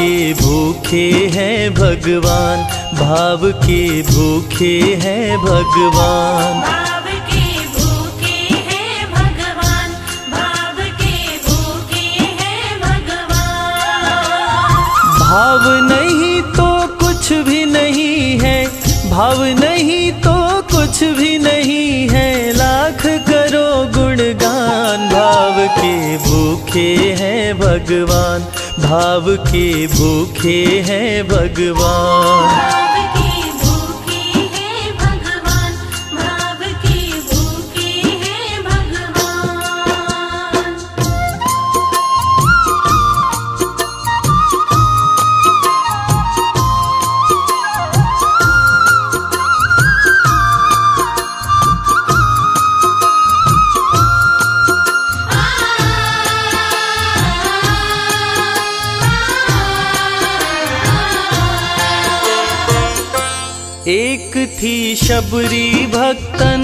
के भूखे हैं भगवान, भाव के भूखे हैं भगवान। भाव के भूखे हैं भगवान, भाव के भूखे हैं भगवान। भाव नहीं तो कुछ भी नहीं है, भाव नहीं तो कुछ भी नहीं है, लाख करो गुणगान। भाव के भूखे हैं भगवान, भाव के भूखे हैं भगवान। भाव के भूखे हैं भगवान, भाव के भूखे हैं भगवान। एक थी शबरी भक्तन,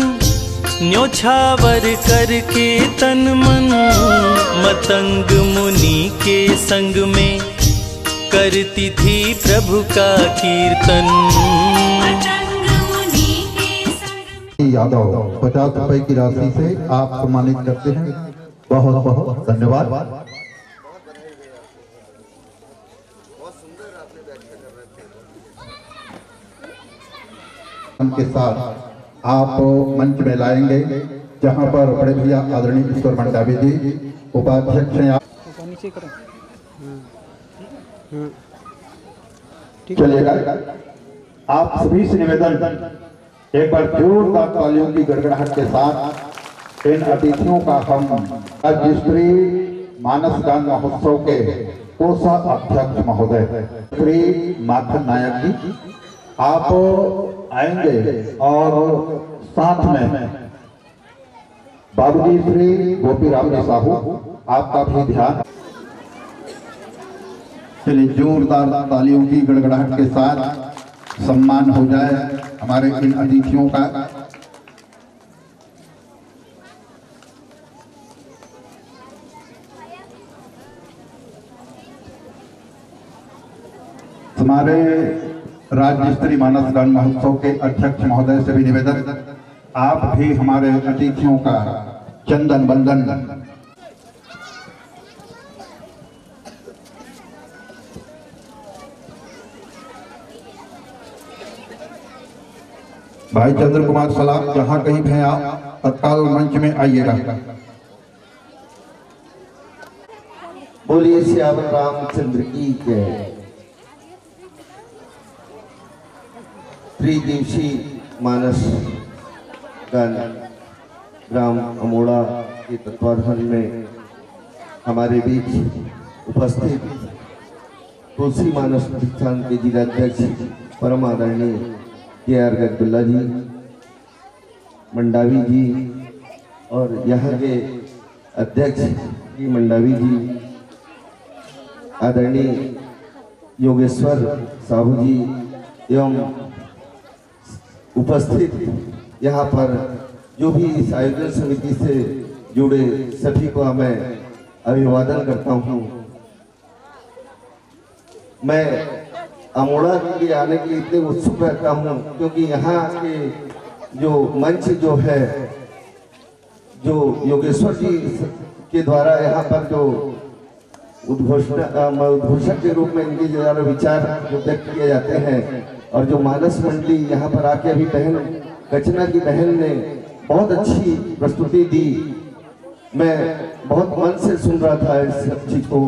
न्योछावर करके तन मन, मतंग मुनि के संग में करती थी प्रभु का कीर्तन। मतंग मुनि के संग में यादव 50 रुपए की राशि से आप सम्मानित करते हैं। बहुत बहुत धन्यवाद। के साथ आप मंच में लाएंगे, जहां पर बड़े भैया आदरणीय ईश्वर मंडावी जी उपाध्यक्ष हैं। चलिएगा, आप सभी से निवेदन, एक बार जोरदार तालियों की गड़गड़ाहट के साथ इन अतिथियों का हम राज्यस्तरीय मानस गान महोत्सव के कोषाध्यक्ष महोदय श्री माखन नायक जी आप आएंगे और साथ में बाबूजी श्री गोपीराम जी साहू आपका भी ध्यान। चलिए जोरदार तालियों की गड़गड़ाहट के साथ सम्मान हो जाए हमारे इन अतिथियों का। हमारे राज्य स्तरीय मानस गान महोत्सव के अध्यक्ष महोदय से भी निवेदन, आप भी हमारे अतिथियों का चंदन बंदन भाई चंद्र कुमार सलाम, जहां कहीं भी आप तत्काल मंच में आइएगा। बोलिए श्याम रामचंद्र की जय। त्रिदिवसीय मानस गान ग्राम अमोड़ा के तत्वाधान में हमारे बीच उपस्थित तुलसी मानस प्रतिष्ठान के जिलाध्यक्ष परम आदरणीय के.आर. गजबुल्ला जी, मंडावी जी और यहाँ के अध्यक्ष जी मंडावी जी, आदरणीय योगेश्वर साहू जी एवं उपस्थित यहाँ पर जो भी इस आयोजन समिति से जुड़े सभी को मैं अभिवादन करता हूँ। मैं अमोड़ा के लिए आने के लिए इतने उत्सुक रहता हूँ क्योंकि यहाँ के जो मंच जो है, जो योगेश्वर जी के द्वारा यहाँ पर जो उद्घोषक के रूप में इनके द्वारा विचार जो व्यक्त किए जाते हैं, और जो मानस मंडली यहाँ पर आके अभी बहन कचना की बहन ने बहुत अच्छी प्रस्तुति दी, मैं बहुत मन से सुन रहा था इस सब चीज को,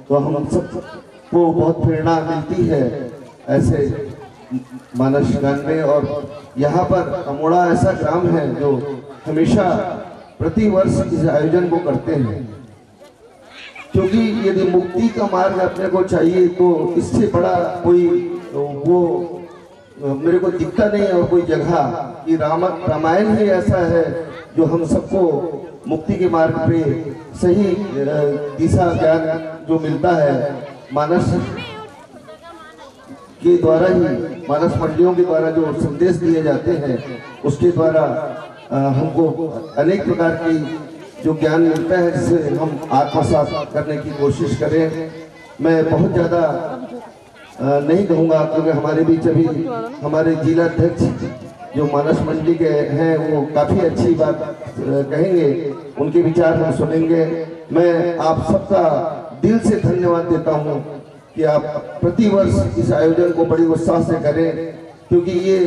तो हम सबको बहुत प्रेरणा मिलती है ऐसे मानस गान में। और यहाँ पर अमोड़ा ऐसा ग्राम है जो हमेशा प्रतिवर्ष इस आयोजन को करते हैं, क्योंकि यदि मुक्ति का मार्ग अपने को चाहिए तो इससे बड़ा कोई वो मेरे को दिखता नहीं है और कोई जगह कि रामायण ही ऐसा है जो हम सबको मुक्ति के मार्ग पे सही दिशा ज्ञान जो मिलता है। मानस के द्वारा ही, मानस मंडलियों के द्वारा जो संदेश दिए जाते हैं उसके द्वारा हमको अनेक प्रकार की जो ज्ञान मिलता है जिसे हम आत्मसात करने की कोशिश करें। मैं बहुत ज़्यादा नहीं कहूँगा, क्योंकि हमारे बीच अभी हमारे जिला अध्यक्ष जो मानस मंडी के हैं वो काफ़ी अच्छी बात कहेंगे, उनके विचार हम सुनेंगे। मैं आप सबका दिल से धन्यवाद देता हूँ कि आप प्रतिवर्ष इस आयोजन को बड़ी उत्साह से करें, क्योंकि ये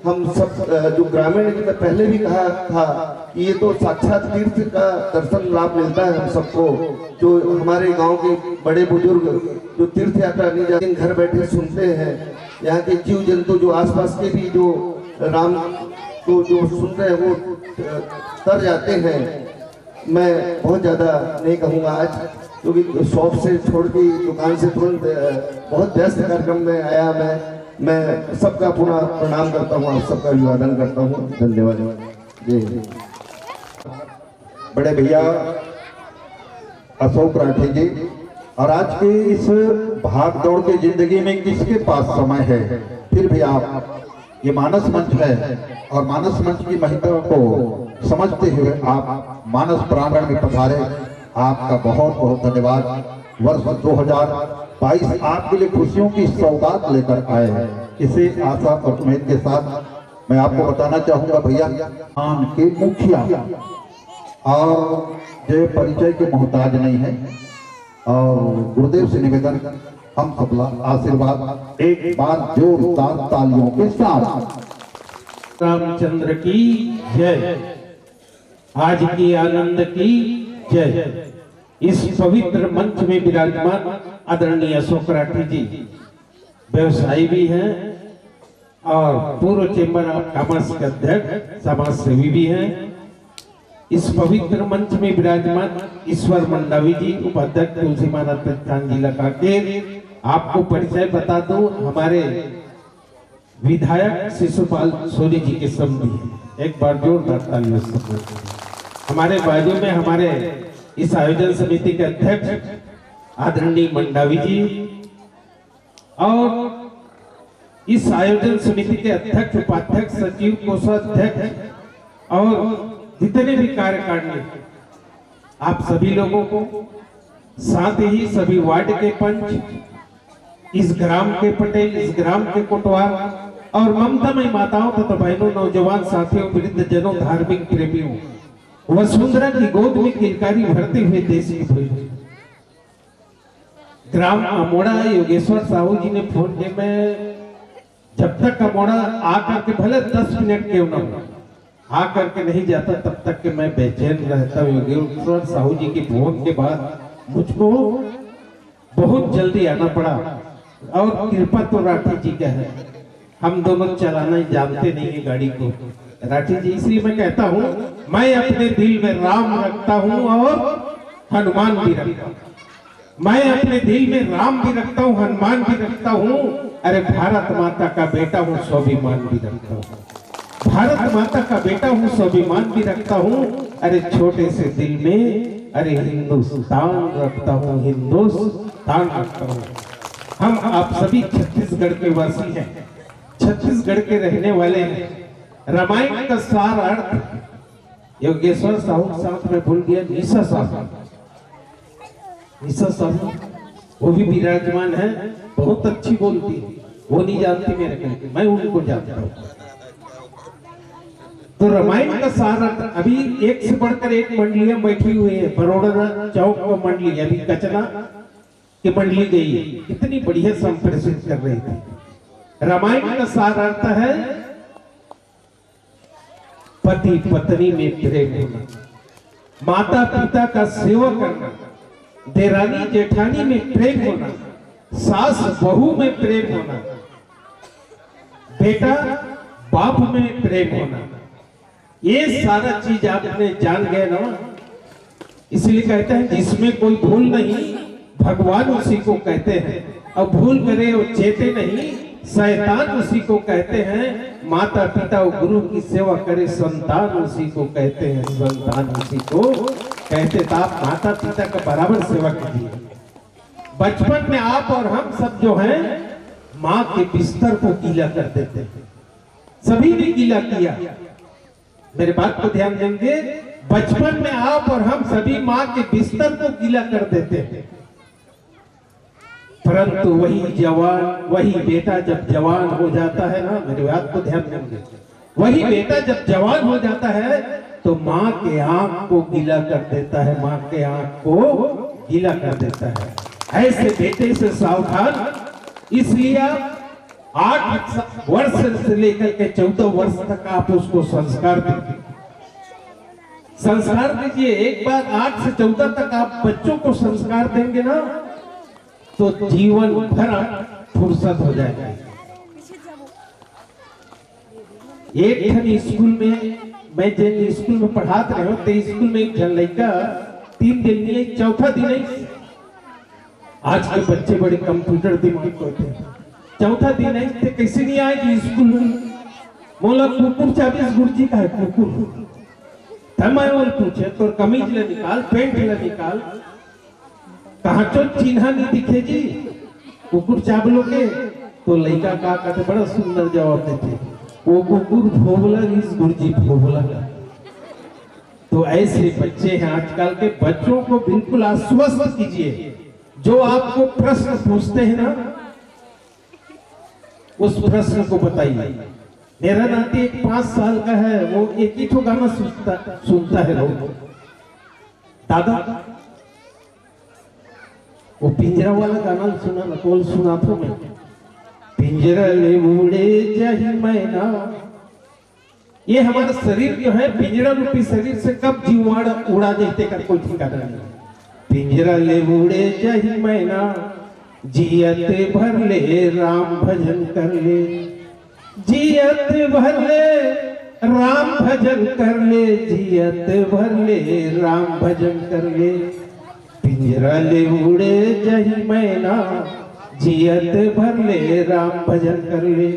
हम सब जो ग्रामीण में पहले भी कहा था कि ये तो साक्षात तीर्थ का दर्शन लाभ मिलता है हम सबको, जो हमारे गांव के बड़े बुजुर्ग जो तीर्थ यात्रा नहीं जाते, घर बैठे सुनते हैं, यहाँ के जीव जंतु जो आसपास के भी जो राम को जो सुन रहे हैं वो तर जाते हैं। मैं बहुत ज़्यादा नहीं कहूँगा आज, क्योंकि शॉप से छोड़ के दुकान से तुरंत बहुत व्यस्त कार्यक्रम में आया। मैं सबका पुनः प्रणाम करता हूँ, आप सबका अभिवादन करता हूँ। धन्यवाद। जय हिंद। बड़े भैया अशोक राठी जी, और आज के इस भाग दौड़ के जिंदगी में किसके पास समय है, फिर भी आप ये मानस मंच है और मानस मंच की महिमा को समझते हुए आप मानस प्रांगण में पधारे, आपका बहुत बहुत धन्यवाद। वर्ष 2022 आपके लिए खुशियों की सौगात लेकर आए हैं। इसी आशा और उम्मीद के साथ मैं आपको बताना चाहूंगा भैया, खान के मुखिया और जो परिचय के मोहताज नहीं है, और गुरुदेव से निवेदन हम सबला आशीर्वाद एक बार जोरदार तालियों के साथ। रामचंद्र की जय, आज की आनंद की जय। इस पवित्र मंच में विराजमान आदरणीय अशोक राठी जी व्यवसायी भी हैं और पूर्व चेंबर ऑफ कॉमर्स के अध्यक्ष समाज सेवी भी हैं। इस पवित्र मंच में विराजमान ईश्वर मंडावी जी उपाध्यक्ष तुलसी महाराज प्रतिष्ठान जिला कांकेर। आपको परिचय बता दूं, हमारे विधायक शिशुपाल सोनी जी के समधी, एक बार जोरदार तालियों से। हमारे बाजू में हमारे इस आयोजन समिति के अध्यक्ष आदरणीय मंडावी जी, और इस आयोजन समिति के अध्यक्ष उपाध्यक्ष सचिव कोषाध्यक्ष और जितने भी कार्यकारिणी, आप सभी लोगों को, साथ ही सभी वार्ड के पंच, इस ग्राम के पटेल, इस ग्राम के कोटवार और ममतामयी माताओं तथा बहनों, नौजवान साथियों, वृद्ध जनों, धार्मिक प्रेमियों, वसुंधरा की गोद में किलकारी भरते हुए देश की भूमि। ग्राम अमोड़ा योगेश्वर साहू जी ने फोन किया, मैं जब तक अमोड़ा आकर के भले 10 मिनट क्यों ना हो आकर के नहीं जाता, तब तक के मैं बेचैन रहता हूँ। योगेश्वर साहू जी की फोन के बाद मुझको बहुत जल्दी आना पड़ा, और कृपा तो राठी जी का है, हम दोनों चलाना ही जानते नहीं है गाड़ी को। राठी जी, इसलिए मैं कहता हूँ, मैं अपने दिल में राम रखता हूँ और हनुमान भी रखता हूँ। मैं अपने दिल में राम भी रखता हूँ, हनुमान भी रखता हूँ। अरे भारत माता का बेटा हूँ, स्वाभिमान भी रखता हूँ। भारत माता का बेटा हूँ, स्वाभिमान भी रखता हूँ। अरे छोटे से दिल में अरे हिंदुस्तान रखता हूँ, हिंदुस्तान रखता हूँ। हम आप सभी छत्तीसगढ़ के वासी हैं, छत्तीसगढ़ के रहने वाले हैं। रामायण का सार अर्थ योगेश्वर साहू साथ में भूल गया, निशा साहू, निशा साहू वो भी विराजमान है, बहुत अच्छी बोलती है, वो नहीं जानती मेरे कहते, मैं उनको जानता हूँ। तो रामायण का सार अर्थ, अभी एक से बढ़कर एक मंडलियां बैठी हुई है, बड़ौदा चौक को मंडली, अभी कचना की मंडली गई है, कितनी बढ़िया संप्रेषित कर रही थी। रामायण का सार अर्थ है पति पत्नी में प्रेम होना, माता पिता का सेवा करना, देरानी जेठानी में प्रेम होना, सास बहू में प्रेम होना, बेटा बाप में प्रेम होना। ये सारा चीज आपने जान गए ना, इसलिए कहते हैं जिसमें कोई भूल नहीं भगवान उसी को कहते हैं, और भूल करे और चेते नहीं शैतान उसी को कहते हैं। माता पिता और गुरु की सेवा करे संतान उसी को कहते हैं, संतान उसी को कहते। तो आप माता पिता का बराबर सेवा कीजिए। बचपन में आप और हम सब जो हैं माँ के बिस्तर को गीला कर देते हैं, सभी ने गीला किया, मेरे बात को ध्यान देंगे। बचपन में आप और हम सभी माँ के बिस्तर को गीला कर देते हैं। परंतु वही जवान, वही बेटा जब जवान हो जाता है ना, मेरी बात को ध्यान देंगे, वही बेटा जब जवान हो जाता है तो माँ के आंख को गीला कर देता है, माँ के आंख को गीला कर देता है। ऐसे बेटे से सावधान। इसलिए आप 8 वर्ष से लेकर के 14 वर्ष तक आप उसको संस्कार दीजिए, संस्कार दीजिए। एक बार 8 से 14 तक आप बच्चों को संस्कार देंगे ना तो जीवन भर फुर्सत हो जाएगा। एक ठन स्कूल में, मैं जिन स्कूल में पढ़ाते रहे तो स्कूल में एक लड़का 3 दिन नहीं, 4था दिन नहीं। आज के बच्चे बड़े कंप्यूटर दिमाग को थे। 4था दिन नहीं थे, कैसे नहीं आए स्कूल में? मोला कुकुर 24 गुरुजी का है कुकुर। मैं बोल पूछे तो कमीज ले निकाल, पेंट ले निकाल, कहा चो चिन्ह नहीं दिखे जी कुकुर चावलों के। तो लड़का का कहते बड़ा सुंदर जवाब देते, वो कुकुर भोबला इस गुरुजी भोबला। तो ऐसे बच्चे हैं आजकल के। बच्चों को बिल्कुल आश्वस्त कीजिए, जो आपको प्रश्न पूछते हैं ना उस प्रश्न को बताइए। मेरा नाती एक 5 साल का है, वो एक ही ठो गाना सुनता है रोज। दादा वो पिंजरा वाला गाना सुना ना, कौन सुना था मैं? पिंजरा ले उड़े जाही मैना। ये हमारा शरीर जो है, पिंजरा रूपी शरीर से कब जीव उड़ा देते का कोई ठिकाना नहीं। पिंजरा ले उड़े जाही मैना, जियत भर ले राम भजन कर ले, जियत भर ले राम भजन कर ले, जियत भर ले राम भजन कर ले। पिंजरा ले उड़े जाही मैना, जियत भर ले राम भजन कर ले।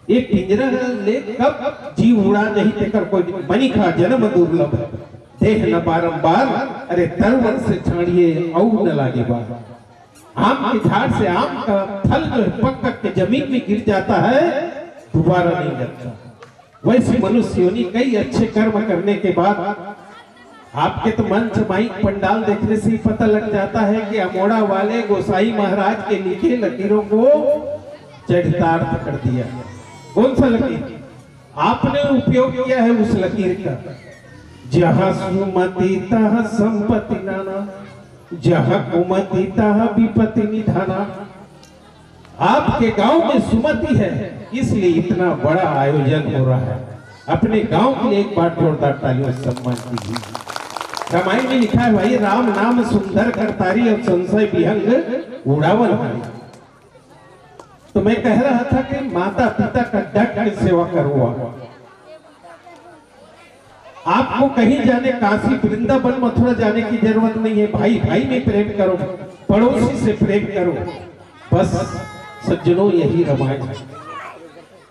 ये पिंजरा ले कब जी उड़ा नहीं देकर कोई मनी खा जन्म दुर्लभ, देख न बारंबार, अरे तरवन से छाड़िए और न लागे बार। आम के झाड़ से आम का फल जो पक के जमीन में गिर जाता है, दोबारा नहीं लगता। वैसे मनुष्य योनि कई अच्छे कर्म करने के बाद आपके तो मंच माइक पंडाल देखने से ही पता लग जाता है कि अमोड़ा वाले गोसाई महाराज के लिखे लकीरों को चरितार्थ कर दिया। कौन सा लकीर आपने उपयोग किया है? उस लकीर का, जहां सुमति तहां संपत्ति नाना, जहां कुमति तहां विपत्ति निधाना। आपके गांव में सुमति है, इसलिए इतना बड़ा आयोजन हो रहा है। अपने गांव के लिए एक बार जोरदार तालियों से सम्मान कीजिए। रामायण में लिखा है, भाई राम नाम सुंदर करतारी और संशय विहंग उड़ावन हरि। तो मैं कह रहा था कि माता पिता का डट के सेवा करो। आपको कहीं जाने, काशी वृंदावन मथुरा जाने की जरूरत नहीं है। भाई भाई में प्रेम करो, पड़ोसी से प्रेम करो। बस सज्जनों, यही रामायण है।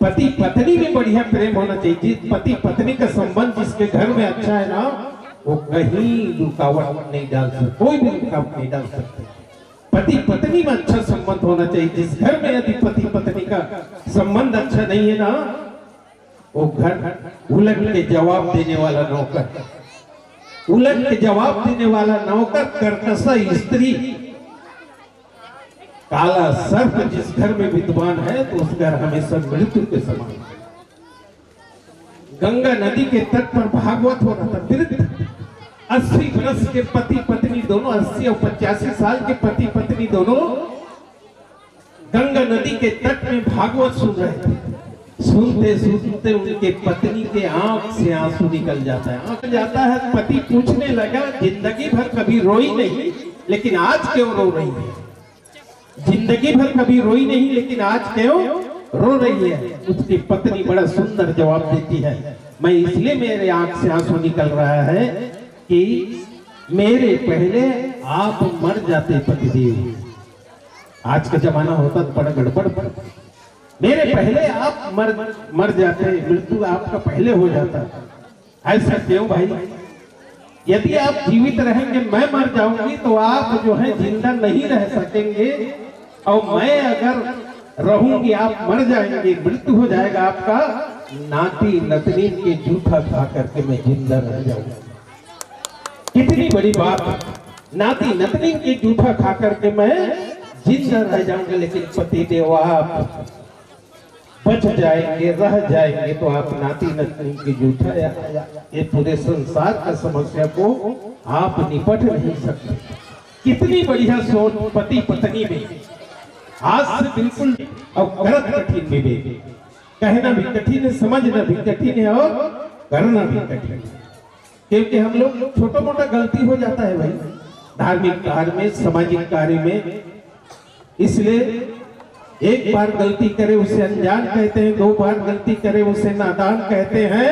पति पत्नी में बढ़िया प्रेम होना चाहिए। पति पत्नी का संबंध जिसके घर में अच्छा है ना, वो कहीं रुकावट नहीं डाल सकते, कोई भी रुकावट नहीं डाल सकते। पति पत्नी में अच्छा संबंध होना चाहिए। जिस घर में यदि पति पत्नी का संबंध अच्छा नहीं है ना, वो घर उलट के जवाब देने वाला नौकर, उलट के जवाब देने वाला नौकर, कर्कशा स्त्री, काला सर्प जिस घर में विद्वान है तो उस घर हमेशा मृत्यु के समान। गंगा नदी के तट पर भागवत हो रहा था। वृद्ध 80 वर्ष के पति पत्नी दोनों, 80 और 85 साल के पति पत्नी दोनों गंगा नदी के तट में भागवत सुन रहे थे। सुनते सुनते उनके पत्नी के आंख से आंसू निकल जाता है, आंख जाता है। पति पूछने लगा, जिंदगी भर कभी रोई नहीं, लेकिन आज क्यों रो रही है? जिंदगी भर कभी रोई नहीं, लेकिन आज क्यों रो रही है? उसकी पत्नी बड़ा सुंदर जवाब देती है, मैं इसलिए मेरे आंख से आंसू निकल रहा है कि मेरे पहले आप मर जाते पतिदेव। आज का जमाना होता तो बड़ा गड़बड़। मेरे पहले आप मर जाते, मृत्यु आपका पहले हो जाता। ऐसा क्यों भाई? यदि आप जीवित रहेंगे, मैं मर जाऊंगी तो आप जो है जिंदा नहीं रह सकेंगे, और मैं अगर रहूंगी आप मर जाएंगे, मृत्यु हो जाएगा आपका। नाती नतनी के जूठा खा करके मैं जिंदा रह जाऊंगा। कितनी बड़ी बात! नाती नतनी के जूठा खा करके मैं जिंदा रह जाऊंगे, लेकिन पति देव आप बच जाएंगे, रह जाएंगे तो आप नाती नतनी की जूठा ये पूरे संसार का समस्या को आप निपट नहीं सकते। कितनी बढ़िया सोच पति पत्नी में, आज से बिल्कुल और गलत कठिन विवेक, कहना भी कठिन है, समझना भी कठिन है और करना भी कठिन है। क्योंकि हम लोग छोटा मोटा गलती हो जाता है भाई, धार्मिक कार्य में, सामाजिक कार्य में, इसलिए एक बार गलती करे उसे अनजान कहते हैं, 2 बार गलती करे उसे नादान कहते हैं,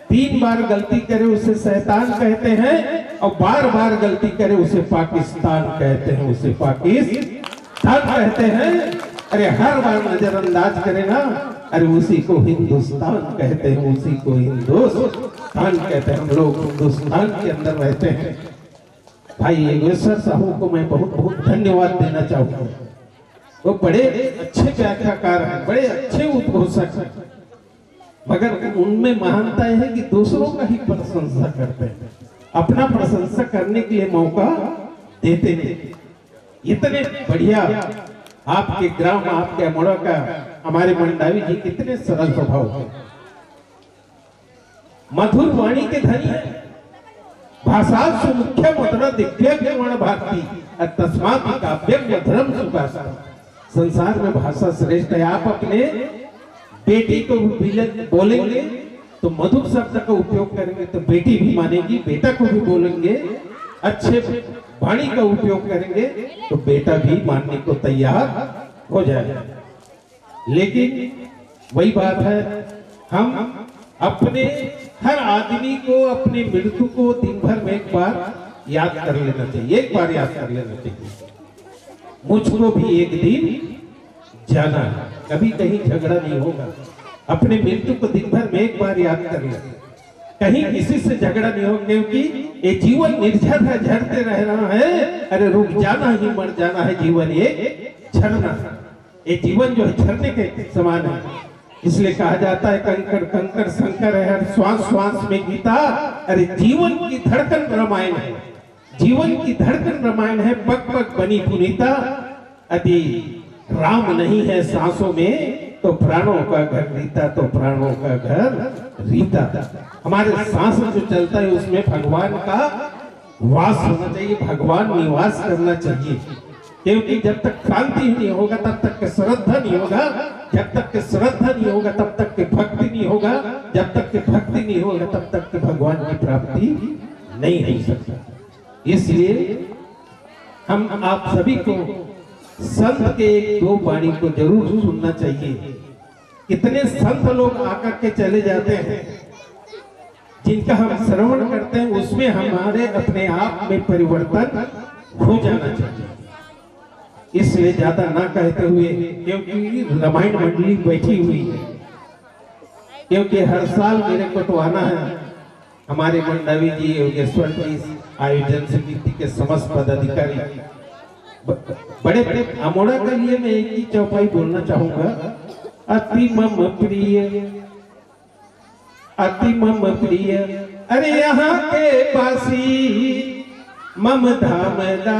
3 बार गलती करे उसे शैतान कहते हैं, और बार बार गलती करे उसे पाकिस्तान कहते हैं, उसे पाकिस्तान कहते हैं। अरे हर बार नजरअंदाज करे ना, अरे उसी को हिंदुस्तान कहते हैं, उसी को हिंदुस्तान कहते हैं। हम लोग हिंदुस्तान के अंदर रहते हैं। भाई योगेश्वर साहू को मैं बहुत बहुत धन्यवाद देना चाहूंगा। वो बड़े अच्छे व्याख्याकार हैं, बड़े अच्छे उद्घोषक हैं, मगर उनमें महानता है कि दूसरों का ही प्रशंसा करते हैं, अपना प्रशंसा करने के लिए मौका देते नहीं। इतने बढ़िया आपके ग्राम, आपके अमोड़ा का हमारे मंडावी जी कितने सरल स्वभाव है, मधुर वाणी के धनी है, भाषा सुमुख्य मुद्रा दिव्य वर्ण भारती तस्मात् काव्यम मधुरम सुभाषा। संसार में भाषा श्रेष्ठ है। आप अपने बेटी को बोलेंगे तो मधुर शब्द का उपयोग करेंगे तो बेटी भी मानेगी, बेटा को भी बोलेंगे अच्छे वाणी का उपयोग करेंगे तो बेटा भी मानने को तैयार हो जाएगा। लेकिन वही बात है, हम अपने हर आदमी को अपनी मृत्यु को दिन भर में एक बार याद कर लेना चाहिए, एक बार याद कर लेना चाहिए। मुझको भी एक दिन जाना है, कभी कहीं झगड़ा नहीं होगा। अपने मृत्यु को दिन भर में एक बार याद कर ले, कहीं किसी से झगड़ा नहीं होगा, क्योंकि ये जीवन निर्झर है, झरते रह रहा है। अरे रुक जाना ही मर जाना है, जीवन एक झरना, ये जीवन जो है झरने के समान है। इसलिए कहा जाता है कंकड़ कंकड़ शंकर है, हर श्वास श्वास में गीता। अरे जीवन की धड़कन रामायण है, जीवन की धड़कन रामायण है, पग पग बनी पुनीता। यदि राम नहीं है सांसों में तो प्राणों का घर रीता, तो प्राणों का घर रीता। हमारे सांस जो चलता है उसमें भगवान का वास होना चाहिए, भगवान निवास करना चाहिए। क्योंकि जब तक क्रांति नहीं होगा तब तक के श्रद्धा नहीं होगा, जब तक के श्रद्धा नहीं होगा तब तक के भक्ति नहीं होगा, जब तक के भक्ति नहीं होगा तब तक के भगवान की प्राप्ति नहीं हो सकता। इसलिए हम आप सभी को संत के 1-2 वाणी को जरूर सुनना चाहिए। कितने संत लोग आकर के चले जाते हैं, जिनका हम श्रवण करते हैं उसमें हमारे अपने आप में परिवर्तन हो जाना चाहिए। इसलिए ज्यादा ना कहते हुए, क्योंकि रामायण मंडली बैठी हुई है, क्योंकि हर साल मेरे कोटवाना है, हमारे मंडावी जी योगेश्वर की आयोजन समिति के समस्त पदाधिकारी बड़े बड़े अमोड़ा के लिए मैं एक ही चौपाई बोलना चाहूंगा। अति मम प्रिय, अति मम प्रिय, अरे यहाँ के पासी मम धाम दा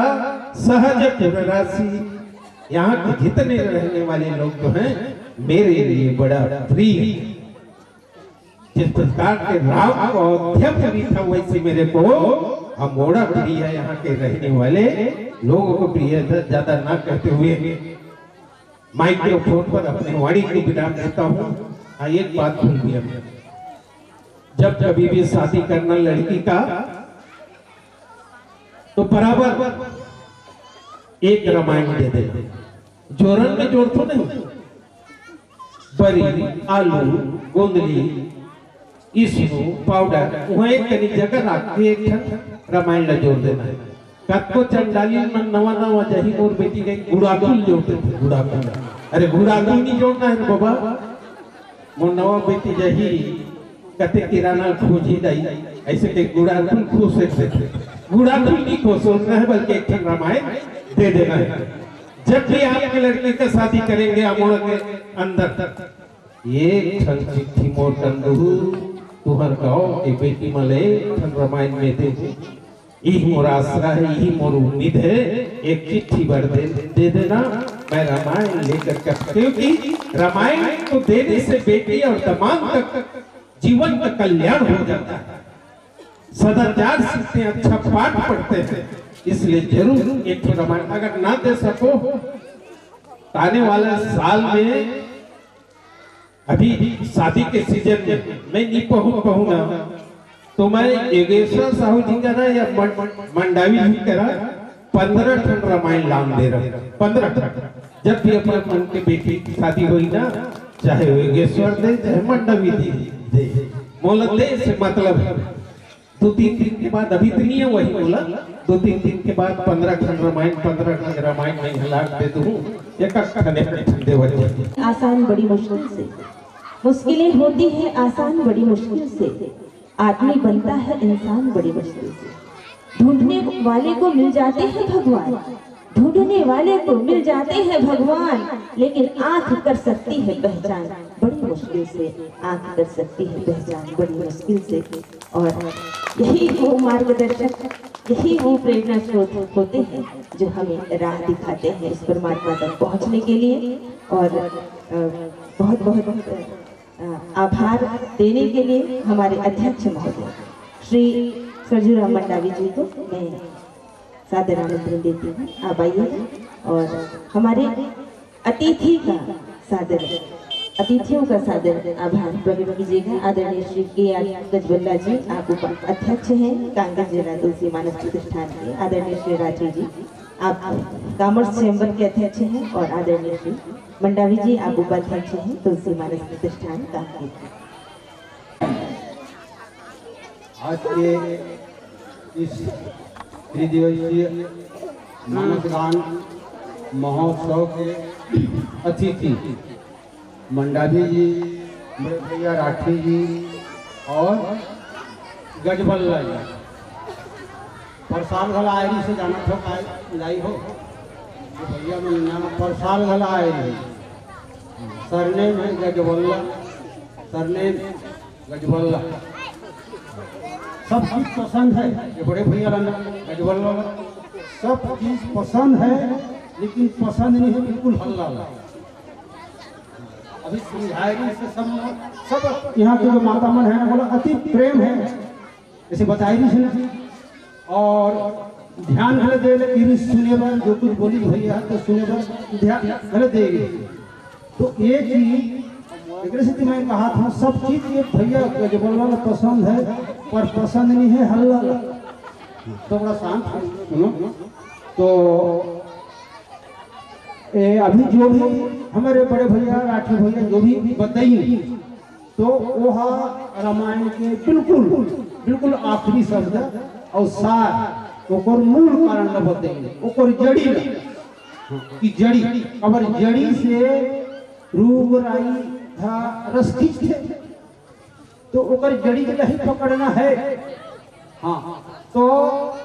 सहज पुर राशि। यहाँ के जितने रहने वाले लोग जो हैं मेरे लिए बड़ा प्रिय। जिस प्रकार के राम को अयोध्या भी था वैसे मेरे को अमोड़ा प्रिय है। यहाँ के रहने वाले लोगों को प्रिय, ज्यादा ना कहते हुए माइक्रोफोन पर अपने वाणी को विराम देता हूँ। एक बात भूल गया, जब कभी भी शादी करना लड़की का तो बराबर एक रामायण दे दे, जोरन में जोड़ तो नहीं, बरी, आलू, गोंदली, इसको पाउडर वहाँ एक कनी जगह रख के एक रामायण ला जोड़ देना है। कत्को चंडाली में नवा नवा जही मोर बेटी के गुड़ाकुल जोड़ते थे, गुड़ाकुल। अरे गुड़ाकुल नहीं जोड़ना है बाबा, मोर नवा बेटी जही कते किराना खोजी दाई, ऐसे के गुड़ाकुल खुश थे, गुड़ाकुल नहीं खुश होना है बल्कि एक रामायण दे देना है। जब भी आपके लड़के का शादी करेंगे अमोड़ के अंदर एक ठन चिट्ठी मोर कंदू तुहर गाँव के बेटी मले रामायण में दे, यही मोर आसरा है, यही मोर उम्मीद है। एक चिट्ठी भर दे देना, मैं रामायण लेकर के, क्योंकि रामायण को देने से बेटी और तमाम तक जीवन का कल्याण हो जाता है। सदाचार सीखते हैं, अच्छा पाठ पढ़ते हैं, इसलिए जरूर एक रामायण अगर ना दे सको तो आने वाले साल में, अभी शादी के सीजन में मैं नहीं कहूँगा तो मैं योगेश्वर साहू जी का ना या मंडावी जी का 15 ठन रामायण लाम दे रहा हूं। 15 ठन जब भी अपने मन के बेटी की शादी हुई ना, चाहे योगेश्वर दे चाहे मंडावी दे, मोला दे से मतलब है। 2-3 दिन के बाद, अभी तो नहीं है वही बोला, 2-3 दिन के बाद 15 ठन रामायण में हलाक दे दूं। एक खने ठंडे वजह आसान बड़ी मुश्किल से, मुश्किलें होती है आसान बड़ी मुश्किल से, आदमी बनता है इंसान बड़ी मुश्किल से। ढूंढने वाले को मिल जाते हैं भगवान, ढूंढने वाले को मिल जाते हैं भगवान, लेकिन आंख कर सकती है पहचान बड़ी मुश्किल से, आंख कर सकती है पहचान बड़ी मुश्किल से। और यही वो मार्गदर्शक, यही वो प्रेरणा स्रोत होते हैं जो हमें राह दिखाते हैं इस परमात्मा तक पहुंचने के लिए। और बहुत बहुत आभार देने के लिए हमारे अध्यक्ष महोदय श्री सरजूराम मंडावी जी को मैं सादर आमंत्रण देती हूँ। आप आइए और हमारे अतिथियों का सादर आभार प्रकट कीजिएगा। आदरणीय श्री के.आर. गजबल्ला जी, आप अध्यक्ष हैं कांग्रेस जिला तुलसी मानस प्रतिष्ठान के। आदरणीय श्री राठी जी, आप कॉमर्स चैम्बर के अध्यक्ष हैं। और आदरणीय श्री मंडावी जी, आप उपाध्यक्ष हैं तुलसी मानस प्रतिष्ठान कांग्रेस। आज के इस त्रिदिवसीय मानस गान महोत्सव के अतिथि मंडावी जी, मेरे भैया राठी जी और गजबल्ला जी, परसाल घला आयरी से जाना था लाई हो भैया में नाम परसाल घला आयरी, सरनेम है गजबल्ला, सरनेम गजबल्ला। सब चीज पसंद है, ये बड़े भैया गजबल्ला, सब चीज पसंद है, लेकिन पसंद नहीं है बिल्कुल हल्ला। अभी समझाएगी से सब यहाँ के जो माता मन है बोला अति प्रेम है, जैसे बताएगी से ना। और ध्यान भले दे ले सुने बार जो कुछ बोली भैया तो सुने बार ध्यान भले देगी। तो ये चीज मैं कहा था, सब चीज ये भैया गजबल्ला पसंद है, पर पसंद नहीं है हल्ला। तो बड़ा शांत सुनो। तो अभी जो भी हमारे बड़े भैया राठी भैया जो भी बताइए, तो वह रामायण के बिल्कुल आखिरी शब्द और सार ओकर मूल कारण न बताइए, ओकर जड़ी की जड़ी, अगर जड़ी से रूप राई था रस खींचते तो ओकर जड़ी के ही पकड़ना है। हाँ, तो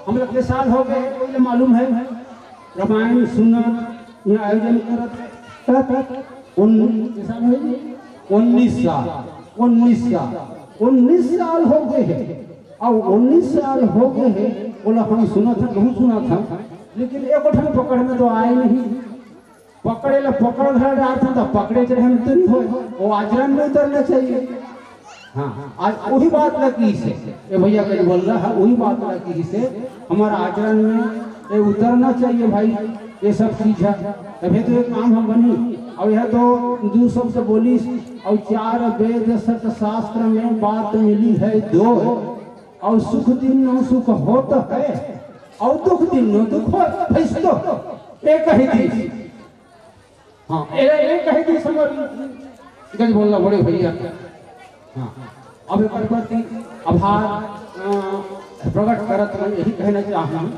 हम लोग के साल हो गए, कोई मालूम है रामायण सुना आयोजन करत 19 साल हो गए हैं। और 19 साल हो गए हैं, बोला हम सुना था, बहुत सुना था, लेकिन एक पकड़ में तो आए नहीं। पकड़े ला पकड़ रहा था तो पकड़े चढ़े हम तो नहीं हो, वो आचरण में उतरना चाहिए। हाँ, आज वही बात लगी से ये भैया कहीं बोल रहा है, वही बात लगी से हमारा आचरण में उतरना चाहिए भाई। ये सब चीज है, तभी तो ये काम हम बनी। और यह तो 2 शब्द बोली और 4 वेद सत शास्त्र में बात मिली है 2। और सुख दिन नो सुख होता है और दुख दिन नो दुख हो, एक ही थी। हाँ, एक ही थी समझ गज बोलना बड़े भैया। हाँ, अब एक प्रति आभार प्रकट करत मैं यही कहना चाहूँ।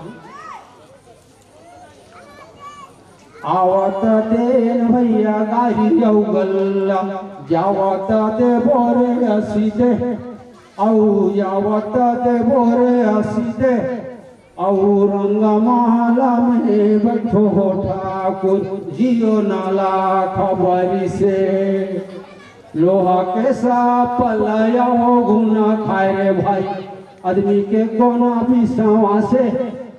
आवत देन भैया गारी गल्ला, जावत दे बोरे असीदे, औ जावत दे बोरे असीदे, और रंगमाला में बैठो हो ठाकुर जियो नाला खबरी से। लोहा के साप लया हो गुना खाए रे भाई, आदमी के कोना भी सवा से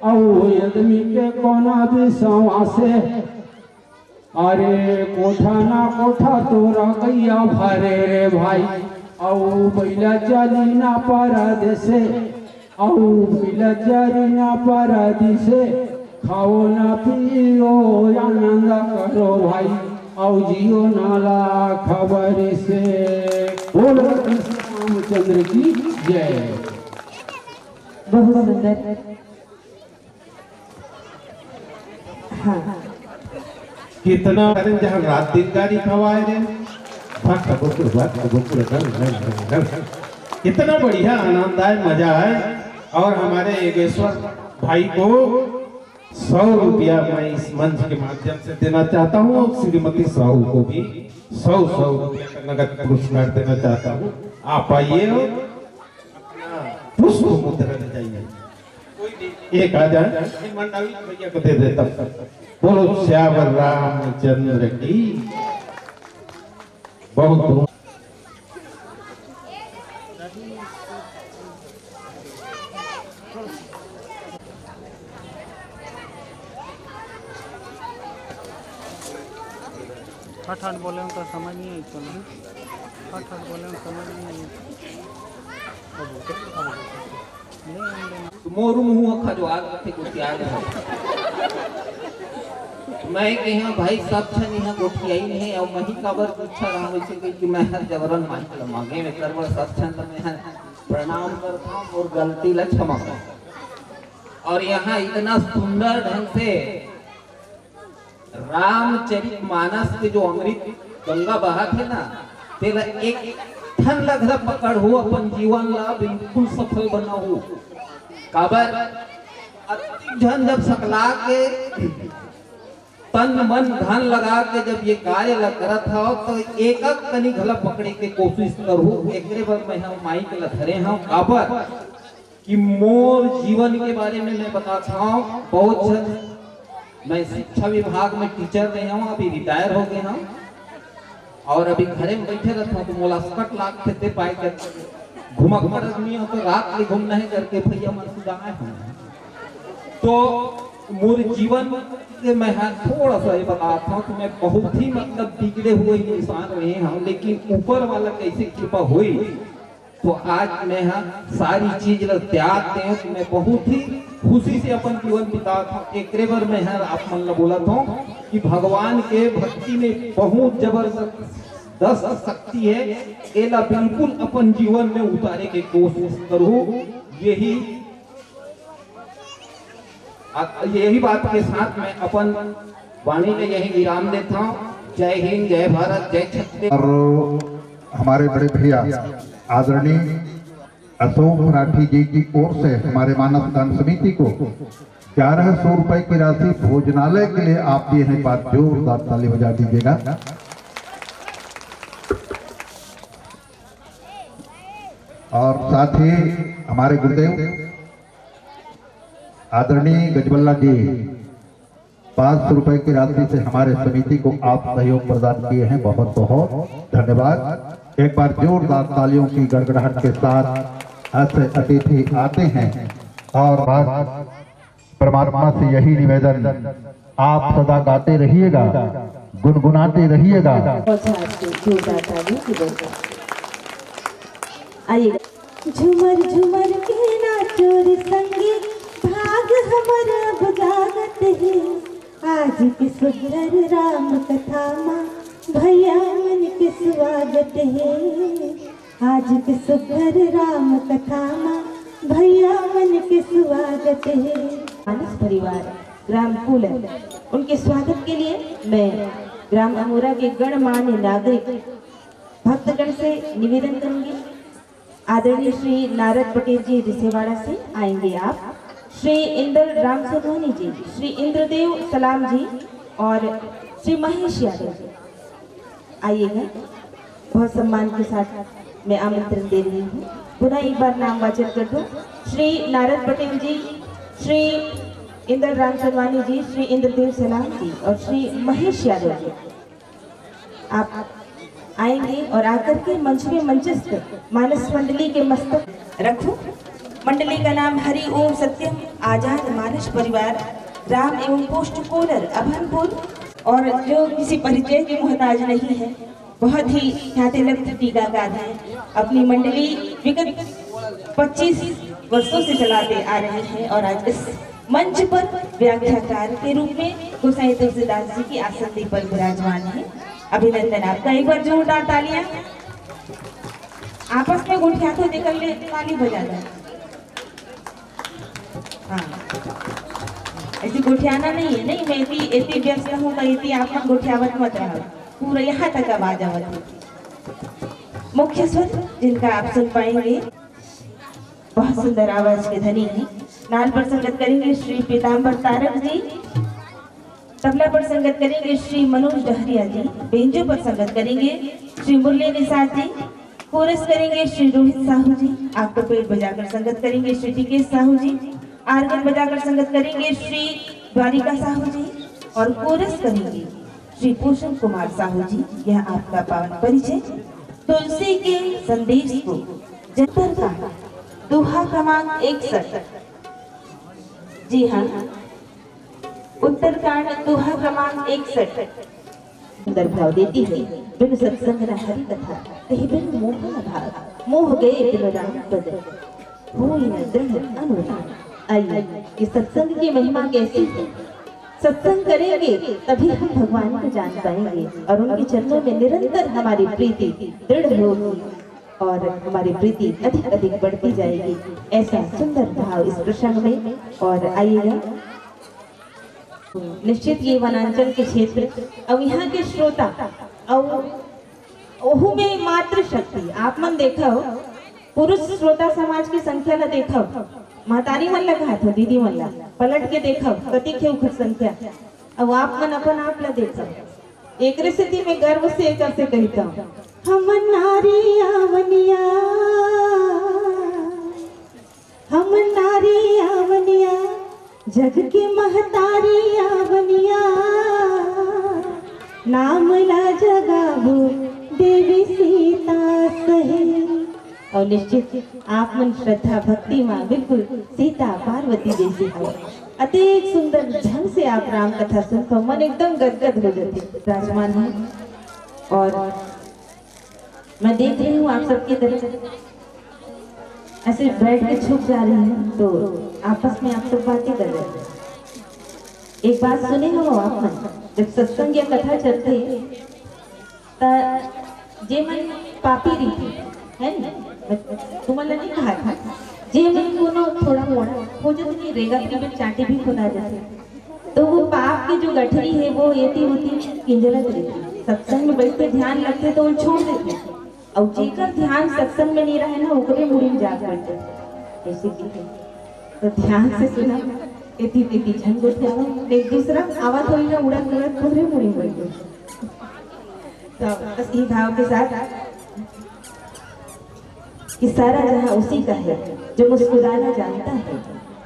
और आदमी के कोना भी सवा से अरे कोठा ना कोठा तोरा गैया भरे रे भाई औ बैला चली ना परदेसे औ बैला चली ना परदेसे खाओ ना पियो आनंद करो भाई औ जियो नाला खबर से बोल रामचंद्र की जय। बहुत सुंदर। हाँ कितना जहाँ रात दिन गाड़ी खवाए रे भक्त गोकुल भक्त गोकुल कितना बढ़िया आनंद आए मजा आए। और हमारे योगेश्वर भाई को 100 रुपया मैं इस मंच के माध्यम से देना चाहता हूँ। श्रीमती साहू को भी 100 रुपया का नगद पुरस्कार देना चाहता हूँ। आप आइए और अपना पुष्प मुद्रा ले जाइए। एक आ जाए मंडावी भैया को दे देता हूँ। बोलो श्यावर रामचंद्र की बहुत। हट हट बोले उनका समझ नहीं आई तो हट हट बोले उनका समझ नहीं आई। मोरू मुँह खजवाल थे गुटियाल है। मैं कहा भाई सब छन यहाँ गोठियाई नहीं और मही काबर इच्छा रहा वैसे कि मैं हर जबरन माही मांगे में करवर सब छन तो मैं प्रणाम करता हूँ और गलती ला क्षमा करता। और यहाँ इतना सुंदर ढंग से रामचरितमानस के जो अमृत गंगा बहा थे ना तेरा एक ठन लगरा पकड़ हो अपन जीवन ला बिल्कुल सफल बना हो। काबर अति जन जब सकला के तन मन धन लगा के जब ये कार्य करत हो तो एक कनी घला पकड़े के कोशिश करू। एकरे बार मैं हम माई के लधरे हूं काबर कि मोर जीवन के बारे में मैं बताता हूं। बहुत मैं शिक्षा विभाग में टीचर रहे हूँ, अभी रिटायर हो गए हूँ और अभी घरे में बैठे रहता हूँ तो मोला 60 लाख थे पाए के घुमक आदमी हो तो रात के घूमना है करके भैया मन सुधाए हूँ। तो मोर जीवन के मैं थोड़ा सा ये बताता हूँ कि मैं बहुत ही मतलब बिगड़े हुए इंसान रहे हूँ, लेकिन ऊपर वाला कैसे कृपा हुई तो आज मैं सारी चीज त्याग दे तो मैं बहुत ही खुशी से अपन जीवन बिताता हूँ। एक बार मैं आप मन ला बोला था कि भगवान के भक्ति में बहुत जबरदस्त शक्ति है। एला बिल्कुल अपन जीवन में उतारे के कोशिश करूँ। यही बात के साथ मैं अपन वाणी में यही विराम देता हूँ। जय हिंद, जय भारत, जय छत्तीसगढ़। और हमारे बड़े भैया आदरणीय अशोक मराठी जी की ओर से हमारे मानस दान समिति को 1100 रुपए की राशि भोजनालय के लिए आप दिए हैं। बात जोरदार ताली बजा दीजिएगा। और साथ ही हमारे गुरुदेव आदरणीय गजबल्ला जी 500 रुपए की राशि से हमारे समिति को आप सहयोग प्रदान किए हैं। बहुत बहुत धन्यवाद। एक बार जोरदार तालियों की गड़गड़ाहट के साथ ऐसे अतिथि आते हैं और परमात्मा से यही निवेदन, आप सदा गाते रहिएगा, गुनगुनाते रहिएगा। आइए झुमर झुमर के नाचोर संगी भाग हमर अब जागत है। आज की सुंदर राम कथा माँ भैया मन के स्वागत है। आज के सुंदर राम कथा माँ भैया मन के स्वागत है। मानस परिवार ग्राम फूलन उनके स्वागत के लिए मैं ग्राम अमोरा के गणमान्य नागरिक भक्तगण से निवेदन करूंगी। आदरणीय श्री नारद पटेल जी रिसेवाड़ा से आएंगे आप, श्री इंद्र राम सोनवानी जी, श्री इंद्रदेव सलाम जी और श्री महेश यादव जी आइएगा। बहुत सम्मान के साथ मैं आमंत्रण दे रही हूँ। पुनः एक बार नाम वाचन कर दूँ। श्री नारद पटेल जी, श्री इंद्र राम सोनवानी जी, श्री इंद्रदेव सलाम जी और श्री महेश यादव जी आप आएंगे और आकर के मंच में मंचस्थ मानस मंडली के मस्तक रखो। मंडली का नाम हरि ओम सत्यम आजाद मानस परिवार राम एवं पोस्ट कोलर अभनपुर, और जो किसी परिचय के मोहताज नहीं है, बहुत ही ख्यातिलब्ध टीकाकार हैं। अपनी मंडली विगत 25 वर्षों से चलाते आ रहे हैं और आज इस मंच पर व्याख्याकार के रूप में गोसाई तुलसीदास जी की आसंदी पर विराजमान है। अभिनंदन आपका, एक बार जोरदार तालियां। आपस में गुठिया तो निकल ले, ताली बजा दो। हाँ, ऐसी गुठियाना नहीं है, नहीं मैं इतनी व्यस्त हूँ, इतनी आप गुठियावत मत रहो, पूरा यहाँ तक आवाज आवत। मुख्य स्वर जिनका आप सुन पाएंगे, बहुत सुंदर आवाज के धनी है। नाल पर संगत करेंगे श्री पीताम्बर तारक जी, तबला पर संगत करेंगे श्री मनोज डहरिया जी, बेंजो पर संगत करेंगे श्री मुरली निषाद जी, कोरस करेंगे श्री रोहित साहू जी, आपको पेट बजाकर संगत करेंगे श्री टीके साहू जी, आर्गन बजाकर संगत करेंगे श्री द्वारिका साहू जी, और कोरस करेंगे श्री भूषण कुमार साहू जी। यह आपका पावन परिचय। तुलसी के संदेश को जतर का दोहा क्रमांक 61। जी हाँ, उत्तरकांड दोहा क्रमांक 61 सुंदर भाव देती है। बिन सत्संग न हरि कथा, कहीं बिन मोह न भाव, मोह गए बिन राम पद, होई न दृढ़ अनुराग। आइए, ये सत्संग की महिमा कैसी है। सत्संग करेंगे तभी हम भगवान को जान पाएंगे और उनके चरणों में निरंतर हमारी प्रीति दृढ़ होगी और हमारी प्रीति अधिक अधिक बढ़ती जाएगी। ऐसा सुंदर भाव इस प्रसंग में। और आइएगा, निश्चित ये वनांचल के क्षेत्र और यहाँ के श्रोता और ओहू में मात्र शक्ति आप मन देखो, पुरुष श्रोता समाज की संख्या न देखो, महतारी मन लगा था दीदी मन ला पलट के देखो कति के उखर संख्या, अब आप मन अपन आप ला देखो। एक स्थिति में गर्व से एक से कहता हूँ, हम नारी आवनिया, हम नारी आवनिया, जग के महतारी आवनिया, नाम ला जगाबू देवी सीता सहे। और निश्चित आप मन श्रद्धा भक्ति माँ बिल्कुल सीता पार्वती जैसी हो। अति सुंदर ढंग से आप राम कथा सुनते हो, मन एकदम गदगद हो जाते राजमान है। और मैं देख रही हूँ आप सबकी तरफ ऐसे बैठ के छुप जा रही हैं, तो आपस में आप सब बातें कर रहे हैं। एक बात सुने हो आप मन, जब सत्संग या कथा चलते जे मन पापी रीति है ना, तुम्हारा नहीं कहा था, जे मन कोनो थोड़ा मोड़ा हो जाते नहीं रेगा में चाटे भी खुदा जाते, तो वो पाप की जो गठरी है वो येती होती किंजरत रहती। सत्संग में बैठते ध्यान लगते तो वो छोड़ देते, और जेकर ध्यान सत्संग में नहीं रहे ना उकरे मुड़ी में जाग बैठते। ऐसे तो ध्यान से सुना, इति तिति झंड उठे एक दूसरा आवाज होई ना उड़ा उड़ा उकरे मुड़ी में बैठे। तो बस ये भाव के साथ कि सारा जहां उसी का है जो मुस्कुराना जानता है,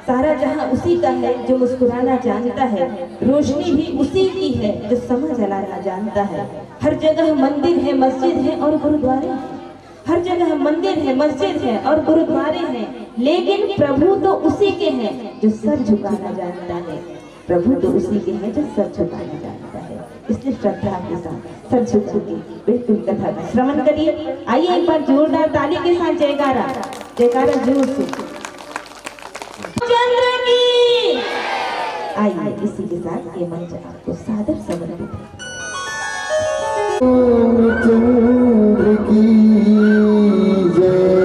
सारा जहां उसी का है जो मुस्कुराना जानता है, रोशनी भी उसी की है जो समय जलाना जानता है। हर जगह मंदिर है, मस्जिद है और गुरुद्वारे हैं, हर जगह मंदिर है, मस्जिद है और गुरुद्वारे हैं, लेकिन प्रभु तो उसी के हैं जो सर झुकाना जानता है। प्रभु तो उसी के हैं जो सर झुकाना जानता है। इसलिए श्रद्धा के साथ सर झुका के बिल्कुल कथा का श्रवण करिए। आइए एक बार जोरदार ताली के साथ जयकारा, जयकारा जोर से। चंद्र की आइए, इसी के साथ ये मंच आपको सादर समर्पित है। चंद्र की जय।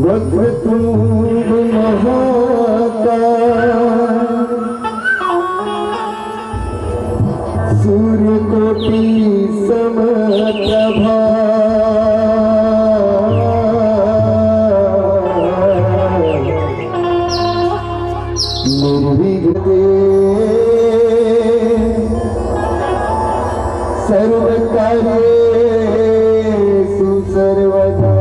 वक्रतुंड महाकाय सूर्यकोटि समप्रभा निर्विघ्ने सर्वकार्येषु सर्वदा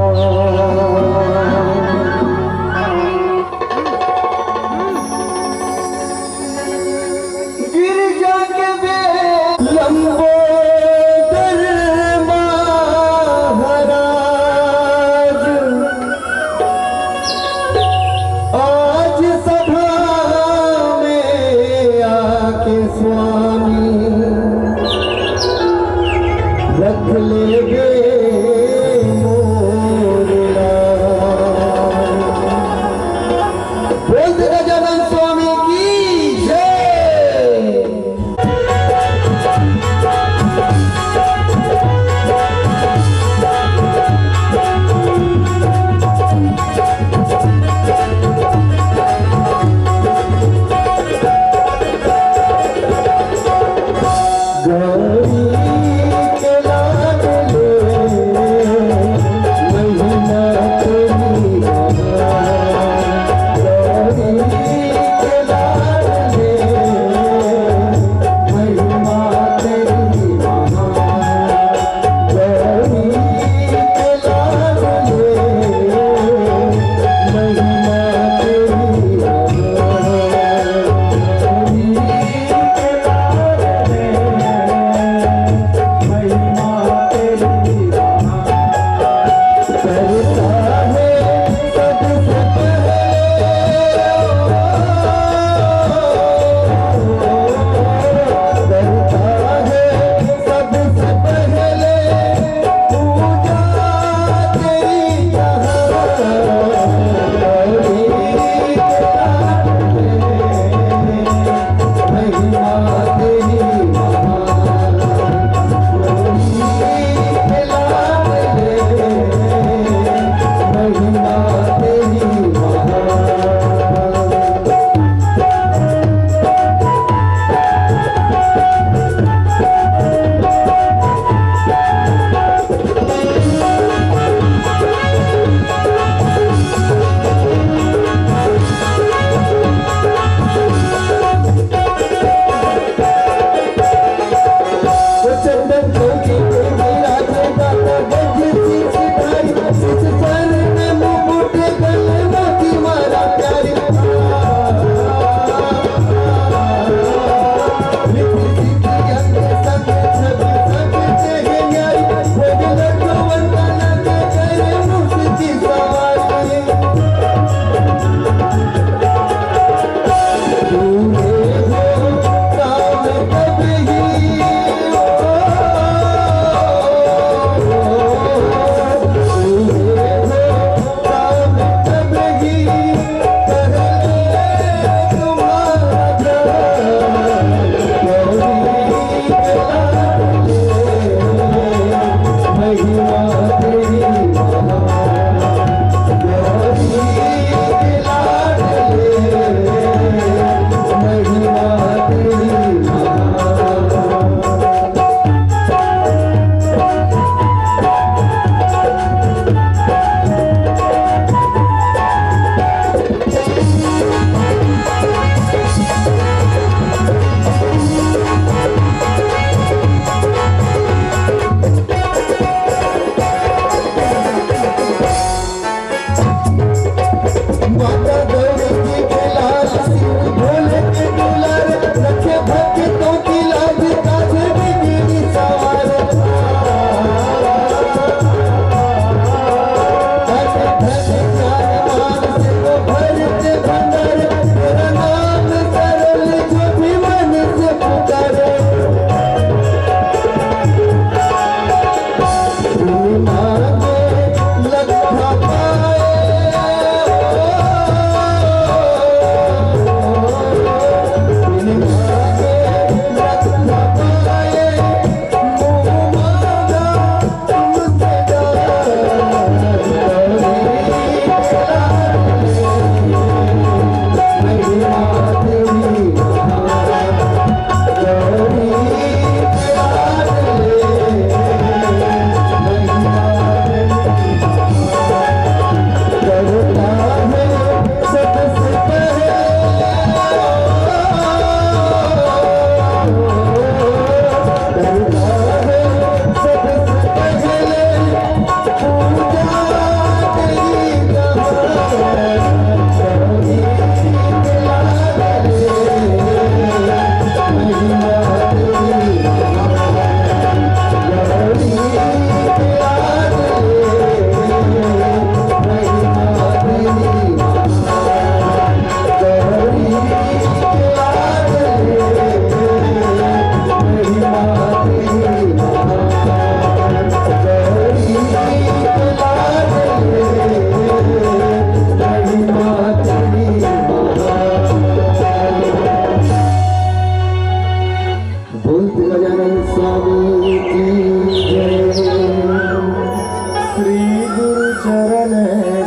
गिरिजा के लंबोदर महाराज आज सभा में आके स्वामी रख ले गे मोरला। बोलते गजानन स्वामी की जय। गौरी के लाडले महीना तेरी बहार। गौरी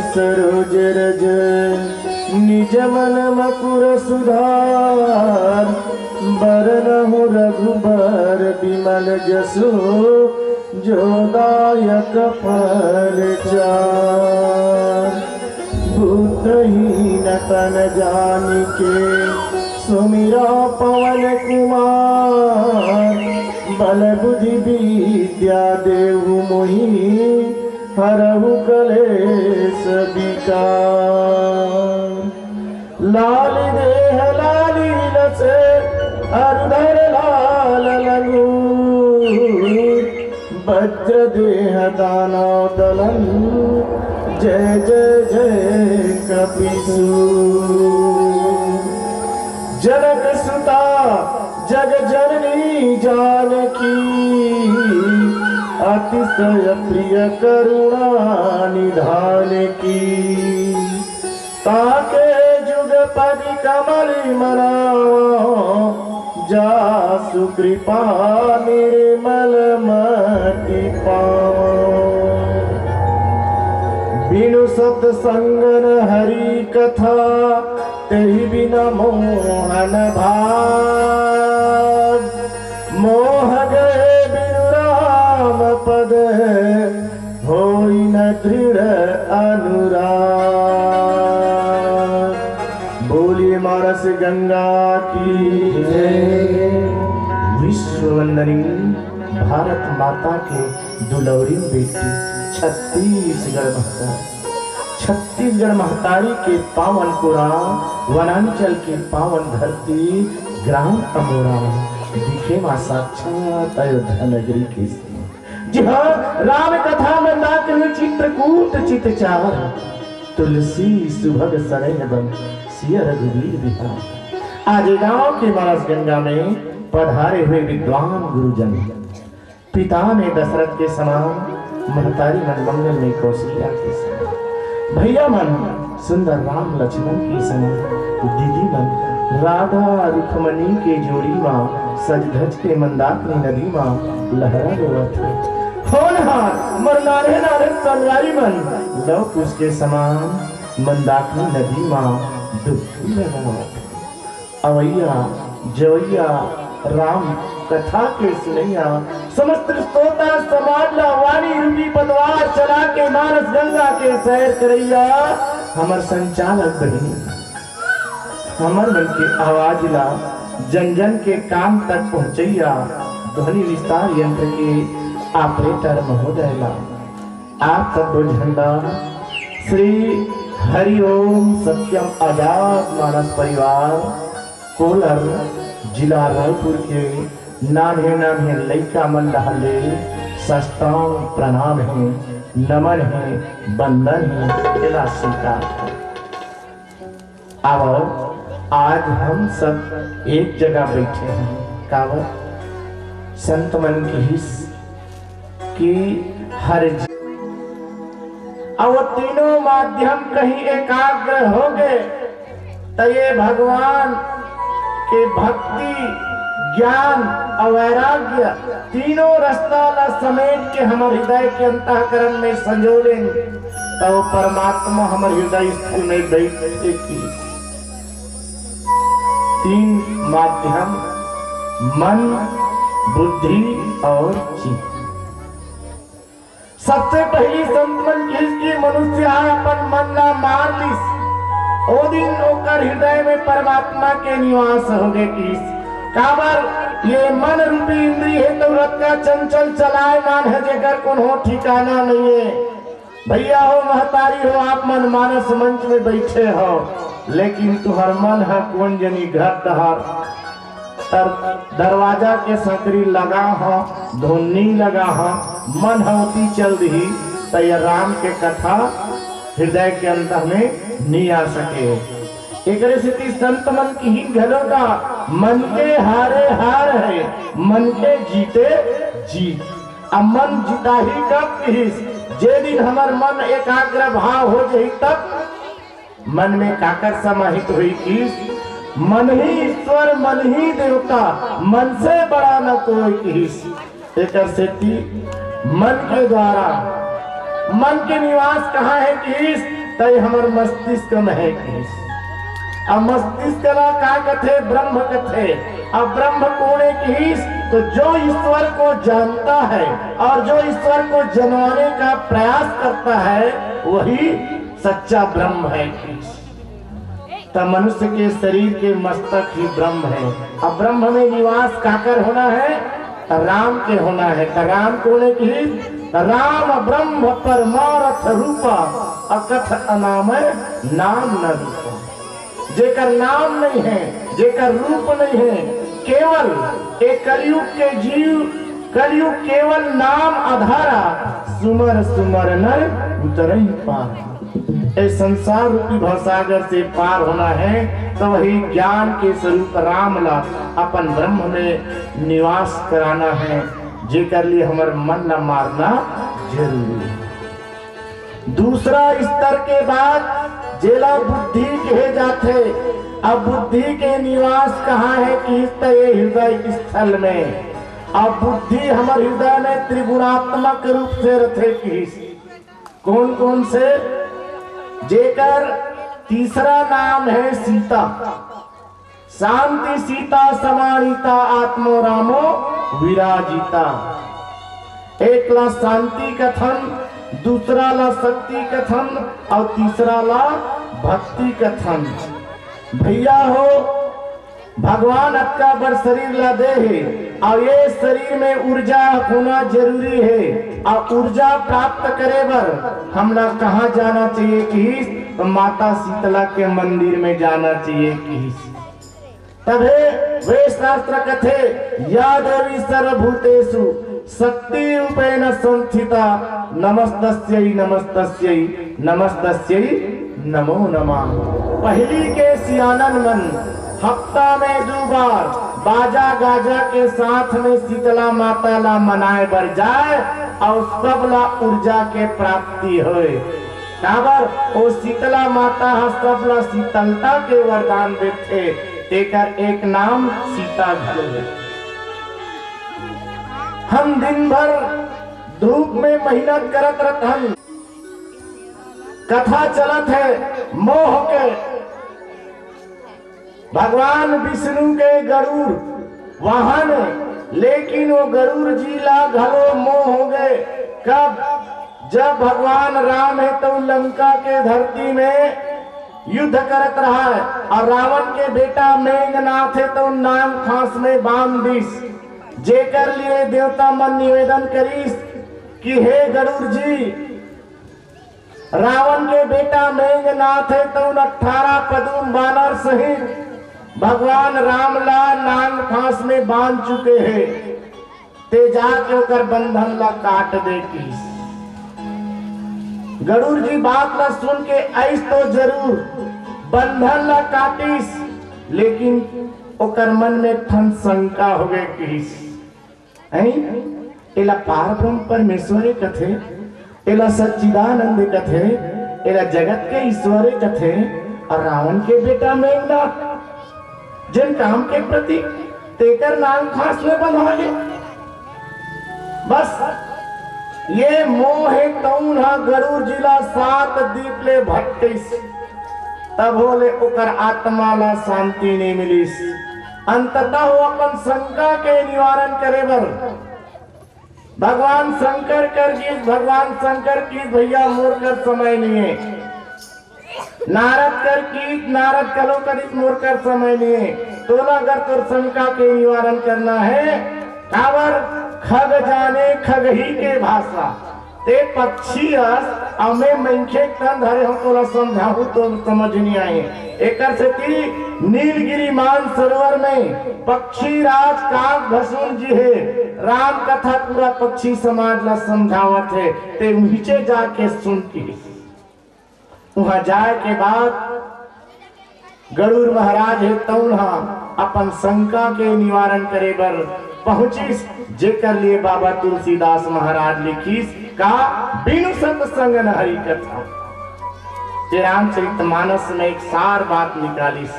सरोज रज निज मन मकुर सुधार बरनहु रघुबर विमल जसु जोदायक फल चार बुद्धहीन तन जानिके सुमिरा पवन कुमार बल बुद्धि विद्या देहु मोहि हरहु कलेश विकार लाल देह लाली लसे अरुधर लाल लंगूर वज्र देह दानव दलन जय जय जय कपिसूर जनक सुता जग जननी जानकी अतिशय प्रिय करुणा निधान की ताके जुग पदि कमल मनाओ जासु कृपा निर्मल मति पाओ बिनु सत्संगन हरि कथा तेहि बिना मोहन भाग मोह गए बिनु राम पद होई न दृढ़ अनुराग बोलिए मानस गंगा की जय। विश्ववंदनी भारत माता के दुलौरी बेटी छत्तीसगढ़ महतारी के पावन पुरा वनांचल के पावन धरती ग्राम अमोरा दिखे मां साक्षात अयोध्या नगरी के सीमा। जी हाँ, राम कथा मंदाकिनी चित्रकूट चितचार तुलसी सुभग सनेह बन सिया रघुवीर बिहार। आज गांव के मानस गंगा में पधारे हुए विद्वान गुरुजन पिता में दशरथ के समान महतारी मन मंगल में कौशल्या के समान भैया मन सुंदर राम लक्ष्मण के समान दीदी मन राधा रुक्मणी के जोड़ी माँ सज धज के मंदाकिनी नदी माँ लहरा रोवत है होनहार मरनारे नारे सनराई मन लव कुश के समान मंदाकिनी नदी माँ डुबकी लगावत है अवैया जवैया राम कथा के सुनैया समस्त श्रोता समाज ला वाणी रूपी पतवार चला के मानस गंगा के सैर करैया हमर संचालक बहिनी हमर मन के आवाज ला जन जन के कान तक पहुंचैया ध्वनि विस्तार यंत्र के ऑपरेटर महोदय ला आप सब झंडा श्री हरिओम सत्यम आजाद मानस परिवार कोलर जिला रायपुर के नान्हे नान्हे लइका मन रहले साष्टांग प्रणाम है नमन है बंदन है इला स्वीकार। अब आज हम सब एक जगह बैठे हैं कावर संत मन की हिस की हर अब तीनों माध्यम कहीं एकाग्र हो गए तो ये भगवान के भक्ति ज्ञान और वैराग्य तीनों रास्ता ला समेट के हमारे हृदय के अंतःकरण में संजोलेंगे तो परमात्मा हमारे हृदय स्थल में बैठे की तीन माध्यम मन बुद्धि और चित्त। सबसे पहली संतमन की मनुष्य अपन मन ला मार लिस ओ दिन ओकर हृदय में परमात्मा के निवास हो गए की काबर ये मन रूपी इंद्रिय है तो रत का चंचल चलाए मान है जेकर कोनो ठिकाना नहीं है भैया हो महतारी हो, आप मन मानस मंच में बैठे हो, लेकिन तुम्हार मन है कौन जनी घर दहार दरवाजा के संकरी लगा हो, धुन्नी लगा हो, मन होती चल रही तो ये राम के कथा हृदय के अंदर में नहीं आ सके। एक स्थिति संत मन की ही घरों का मन के हारे हार है, मन के जीते जीत। अब मन जीता ही कब किस जे दिन हमार मन एकाग्र भाव हो जाई तब मन में काकर समाहित हुई किस मन ही ईश्वर मन ही देवता, मन से बड़ा न कोई किस। एक सेठी मन के द्वारा मन के निवास कहाँ है किस तय हमार मस्तिष्क में है किस। अब मस्तिष्क का कथे ब्रह्म कथे। अब ब्रह्म कोणे किस तो जो ईश्वर को जानता है और जो ईश्वर को जानने का प्रयास करता है वही सच्चा ब्रह्म है किस। तो मनुष्य के शरीर के मस्तक ही ब्रह्म है। अब ब्रह्म में निवास काकर होना है, राम के होना है। तो राम कोणे की राम ब्रह्म परमार्थ रूपा अकथ अनाम नाम न रूपा। जेकर नाम नहीं है, जेकर रूप नहीं है, केवल एक कलयुग के जीव, कलयुग केवल नाम आधारा सुमर सुमर नर उतरई पार। इस संसार रूपी भवसागर से पार होना है तो वही ज्ञान के स्वरूप राम ला अपन ब्रह्म में निवास कराना है, जेकर लिए हमार मन न मारना जरूरी है। दूसरा स्तर के बाद जेला बुद्धि कहे जाते। अब बुद्धि के निवास कहाँ है कि हृदय स्थल में। अब बुद्धि हमारे हृदय में त्रिगुणात्मक रूप से रथे की कौन कौन से, जेकर तीसरा नाम है सीता। शांति सीता समानीता आत्मो रामो विराजिता। एक ला शांति कथन, दूसरा ला शक्ति कथन और तीसरा ला भक्ति कथन। भैया हो भगवान अक्का बर शरीर ला दे है और ये शरीर में ऊर्जा होना जरूरी है। और ऊर्जा प्राप्त करे बर हमला कहाँ जाना चाहिए कि तो माता शीतला के मंदिर में जाना चाहिए कि तभे वे शास्त्र कथे या देवी सर्वभूतेषु शक्ति रूपेण संस्थिता नमस्तस्यै नमस्तस्यै नमस्तस्यै नमो नमः। पहली के सियानन मन हफ्ता में 2 बार बाजा गाजा के साथ में शीतला माता ला मनाए बर जाए और सबला ऊर्जा के प्राप्ति होए। काबर ओ शीतला माता सबला शीतलता के वरदान देते। एक नाम सीता घर है। हम दिन भर धूप में मेहनत करत रहन, कथा चलत है मोह के। भगवान विष्णु के गरुड़ वाहन, लेकिन वो गरुड़ जी ला घलो मोह हो गए। कब जब भगवान राम है तो लंका के धरती में युद्ध करत रहा है और रावण के बेटा मेघनाथ है तो नाग फांस में बांध दीस। जेकर लिए देवता मन निवेदन करीस कि हे गरुड़ जी, रावण के बेटा मेघनाथ है तो 18 पदुम बानर सहित भगवान राम ला नाग फांस में बांध चुके हैं। ते जाके होकर बंधन ला काट दे की। गरुड़ जी बात ला सुन के ऐस तो जरूर बंधन ला काटिस, लेकिन ओकर मन में ठन शंका हो गए किस एला पार ब्रह्म परमेश्वर कथे, एला सच्चिदानंद कथे, एला जगत के ईश्वर कथे और रावण के बेटा मेघनाथ जिन काम के प्रति तेकर नाम फांस में बंधा गए। बस ये मोह तौन गरुड़ जिला 7 दीप ले भट्टिस, तब होले ओकर आत्मा ला शांति नहीं मिलिस। अंततः वो अपन शंका के निवारण करे बर भगवान शंकर कर गीत, भगवान शंकर की भैया मोर कर समय नहीं है। नारद कर गीत, नारद कलो करित मोर कर समय नहीं है। तोला अगर तोर शंका के निवारण करना है, कावर खग जाने खग ही के भाषा ते पक्षी और मैं मनखे तन धरे हो तो समझाऊ तो समझ नहीं आए। एकर से ती नीलगिरी मान सरोवर में पक्षी राज काग भसून जी है राम कथा पूरा पक्षी समाज ला समझावत है। ते नीचे जाके सुनती वहां जाए के बाद गरुड़ महाराज है तौहा अपन शंका के निवारण करे बर पहुंचिस, जेकर लिए बाबा तुलसीदास महाराज लिखिस का बिनु सत्संग न हरि कथा। ये रामचरितमानस में एक सार बात निकालिस।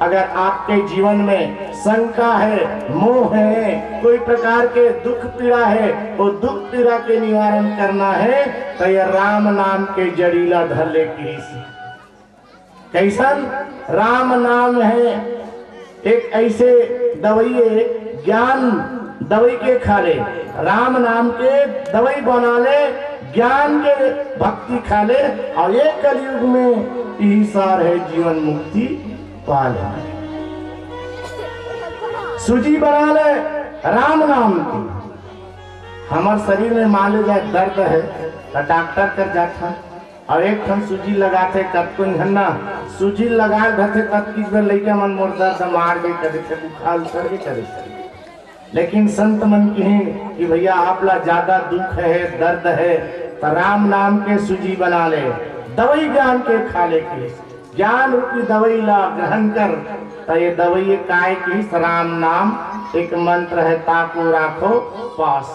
अगर आपके जीवन में शंका है, मोह है, कोई प्रकार के दुख पीड़ा है, वो दुख पीड़ा के निवारण करना है तो यह राम नाम के जड़ीला धर ले कैसन राम नाम है। एक ऐसे दवाई है, ज्ञान दवाई के खा ले, राम नाम के दवाई बना ले, ज्ञान के भक्ति खा ले, और ये कलयुग में यही सार है जीवन मुक्ति पा ले। सूजी बना ले राम नाम की। हमारे शरीर में मान ले जाए दर्द है तो डॉक्टर कर जाता और एक ठन सूजी लगाते कत को घन्ना सूजी लगा धरते तब किस बार लइका मन मोर दर्द मार गई करे थे बुखार उतर के करे। लेकिन संत मन कहें कि भैया आप ला ज्यादा दुख है दर्द है तो राम नाम के सूजी बना ले, दवाई ज्ञान के खा ले के ज्ञान रूपी दवाई ला ग्रहण कर। तो ये दवाई काय की राम नाम एक मंत्र है, ताको राखो पास।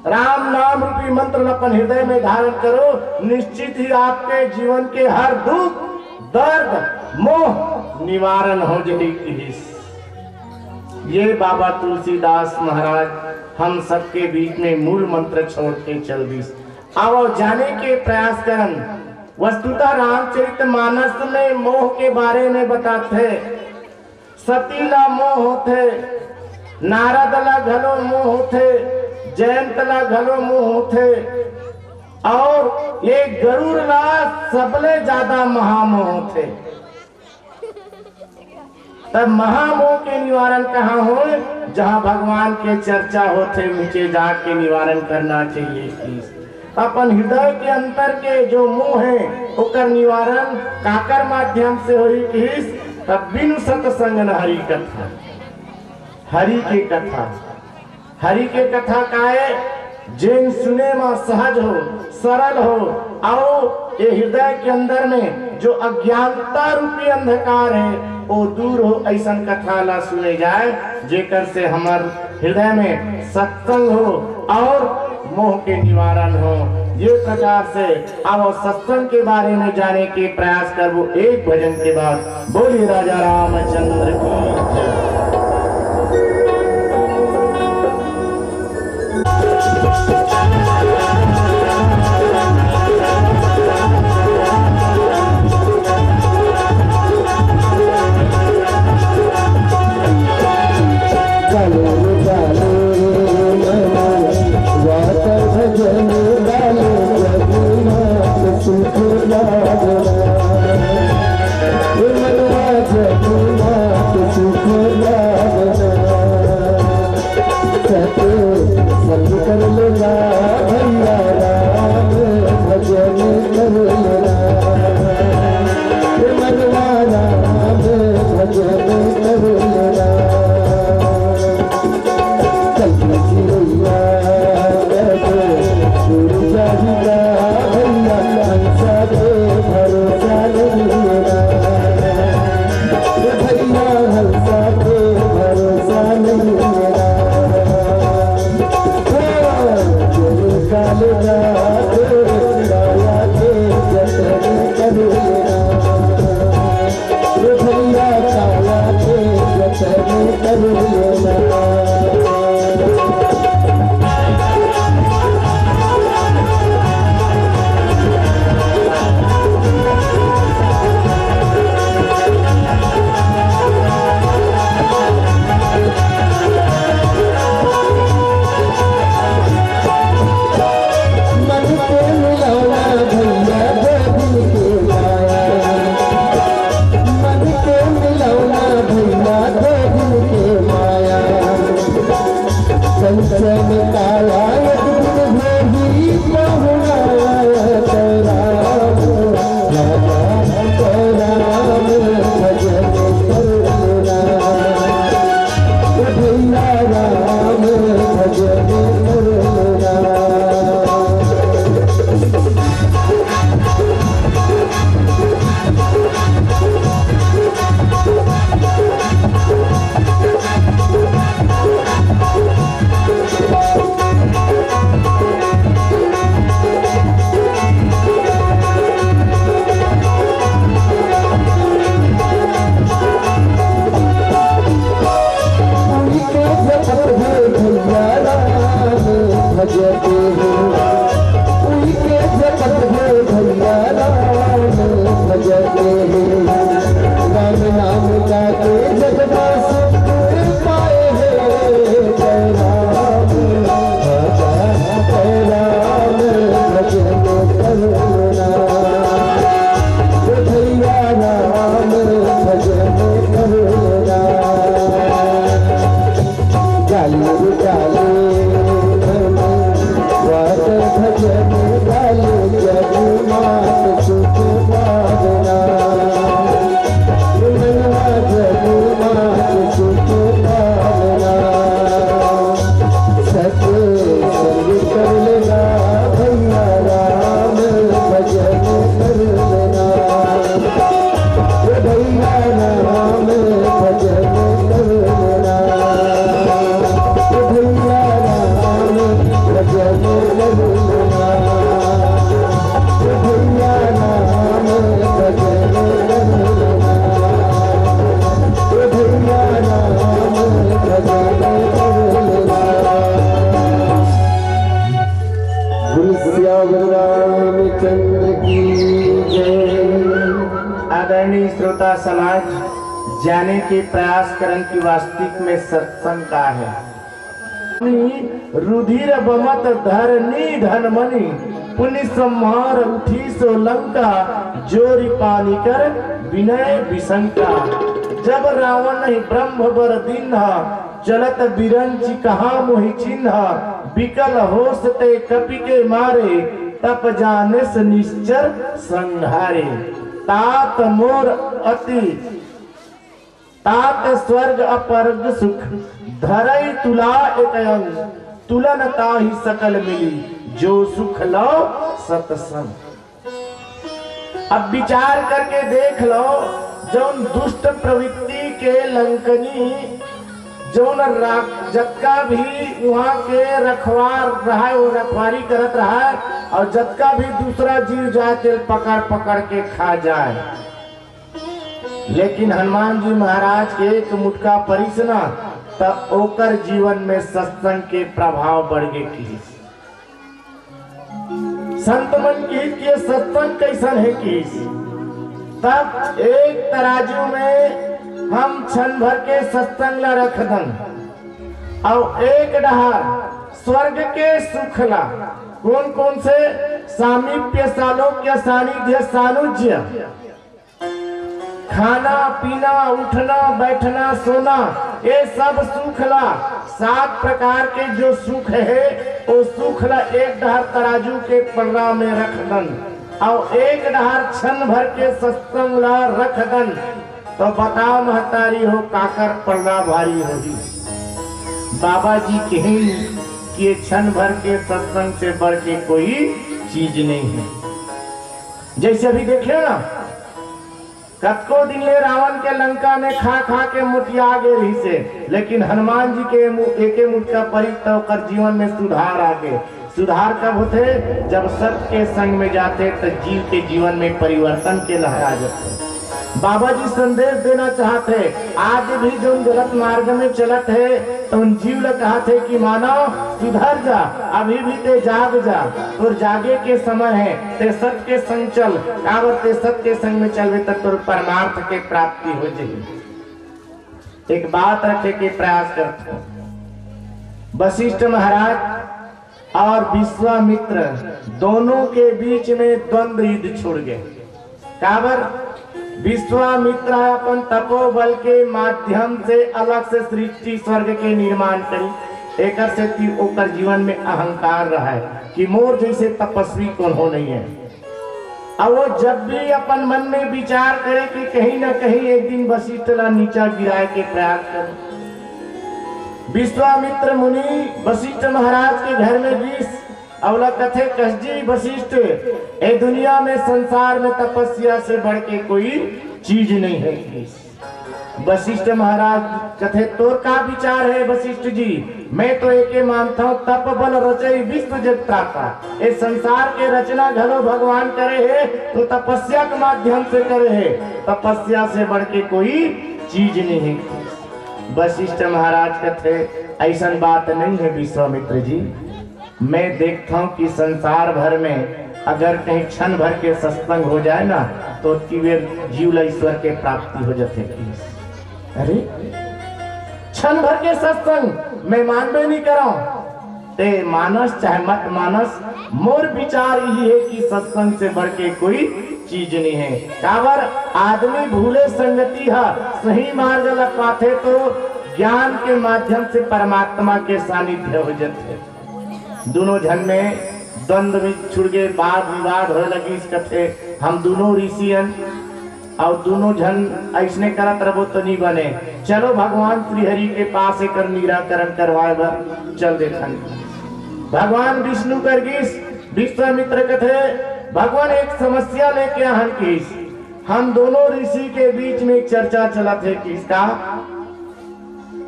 राम नाम रूपी मंत्र अपन हृदय में धारण करो, निश्चित ही आपके जीवन के हर दुख दर्द मोह निवारण हो जाएगी। ये बाबा तुलसीदास महाराज हम सबके बीच में मूल मंत्र छोड़ के चल दी। अब जाने के प्रयास करन वस्तुतः रामचरितमानस में मोह के बारे में बताते। सतीला मोह होते, नारदला घलो मोह होते, जयंतला घलो मोह होते, और ये गरुड़ला सबले ज्यादा महामोह होते। तब महामोह के निवारण कहाँ हो? जहाँ भगवान के चर्चा होते नीचे जाके निवारण करना चाहिए। अपन हृदय के अंतर के जो मोह है ओकर निवारण काकर माध्यम से होई किस? तब बिनु सत्संग न हरि कथा। हरि के कथा, हरि के कथा का है जिन सुने में सहज हो, सरल हो, और ये हृदय के अंदर में जो अज्ञानता रूपी अंधकार है वो दूर हो। ऐसा कथा ला सुने जाए जेकर से हमार हृदय में सत्संग हो और मोह के निवारण हो। ये प्रकार से अब सत्संग के बारे में जाने के प्रयास कर वो एक भजन के बाद बोलिए राजा रामचंद्र की। कर लेगा तनी श्रोता समाज जाने के प्रयास करन की वास्तविक में सत्संग का है। रुधिर बमत धरनी धनमणि पुण्य संहार उठी सो लंका जोरी पानी कर विनय विशंका। जब रावण ही ब्रह्म बर दीन्हा चलत बिरंची कहा मोहि चिन्हा विकल होश ते कपि के मारे तप जाने से निश्चर संहारे। तात मोर अति तात स्वर्ग अपरग सुख धरई तुला एक अंग तुलन ताहि सकल मिली जो सुख लो सत्संग। अब विचार करके देख लो जौन दुष्ट प्रवृत्ति के लंकनी जौन जतका भी वहाँ के रखवार रहा है वो रखवारी करत रहा है और जतका भी दूसरा जीव जाते पकड़ पकड़ के खा जाए। लेकिन हनुमान जी महाराज के एक मुटका परिसना तब ओकर जीवन में सत्संग के प्रभाव बढ़ गए की संत मन की सत्संग कैसन है की। तब एक तराजू में हम क्षण भर के सत्संग ला रख दन और एक डहार स्वर्ग के सुखला कौन कौन से सामीप्य सालोक्य सानिध्य सानुज्य खाना पीना उठना बैठना सोना ये सब सुखला 7 प्रकार के जो सुख है वो सुखला एक डहार तराजू के पल्ला में रख दन और एक डहार क्षण भर के सत्संग ला रख दन। तो बताओ महतारी हो काकर पल्ला भारी होगी। बाबा जी कहें कि क्षण भर के सत्संग से बढ़ के कोई चीज नहीं है। जैसे अभी देख ले ना कतको दिन ले रावण के लंका में खा खा के मुठिया गे रही से, लेकिन हनुमान जी के एके मुठका परी तो कर जीवन में सुधार आ गए। सुधार कब होते जब सत्य के संग में जाते तो जीव के जीवन में परिवर्तन के लहरा जाते। बाबा जी संदेश देना चाहते आज भी जो गलत मार्ग में चलत है तो उन जीव ने कहा थे कि मानव सुधर जा अभी भी ते जाग जा और जागे के समय है ते सत्य के संग चल काबर ते सत्य के संग में चलवे तो तोर परमार्थ के प्राप्ति हो जाएगी। एक बात रखे के प्रयास करते वशिष्ठ महाराज और विश्वामित्र दोनों के बीच में द्वंद्व युद्ध छोड़ गए। काबर विश्वामित्र अपन तपोबल के माध्यम से अलग से सृष्टि स्वर्ग के निर्माण करी एक से ओकर जीवन में अहंकार रहा है कि मोर जैसे तपस्वी कौन हो नहीं है। और वो जब भी अपन मन में विचार करे कि कहीं ना कहीं एक दिन वशिष्ठ ला नीचा गिराए के प्रयास करे। विश्वामित्र मुनि वशिष्ठ महाराज के घर में विष अवला कथे कसजी वशिष्ठ ए दुनिया में संसार में तपस्या से बढ़ के कोई चीज नहीं है। वशिष्ठ महाराज कथे तोर का विचार है वशिष्ठ जी। मैं तो एके मानता हूँ तप बल रचई विश्व जग त्राता। इस संसार के रचना घलो भगवान करे है तो तपस्या के माध्यम से करे है। तपस्या से बढ़ के कोई चीज नहीं है। वशिष्ठ महाराज कथे ऐसा बात नहीं है विश्वामित्र जी। मैं देखता हूँ कि संसार भर में अगर कहीं क्षण भर के सत्संग हो जाए ना तो जीव ईश्वर के प्राप्ति हो जाते। अरे क्षण भर के सत्संग मैं मानबे नहीं करा ते मानस चाहे मत मानस मोर विचार यही है कि सत्संग से बढ़ के कोई चीज नहीं है। काबर आदमी भूले संगति है सही मार्ग लग पाते तो ज्ञान के माध्यम से परमात्मा के सानिध्य हो जाते। दोनों जन में द्वंद्व भी छुड़ गए वाद विवाद हो लगी इस कथे हम दोनों ऋषियन और दोनों जन ऐसने करत रहो तो नहीं बने। चलो भगवान श्री हरि के पास एक निराकरण करवाए बर चल देखन। भगवान विष्णु कर गिस विश्वामित्र कथे भगवान एक समस्या लेके आहन किस हम दोनों ऋषि के बीच में एक चर्चा चला थे किसका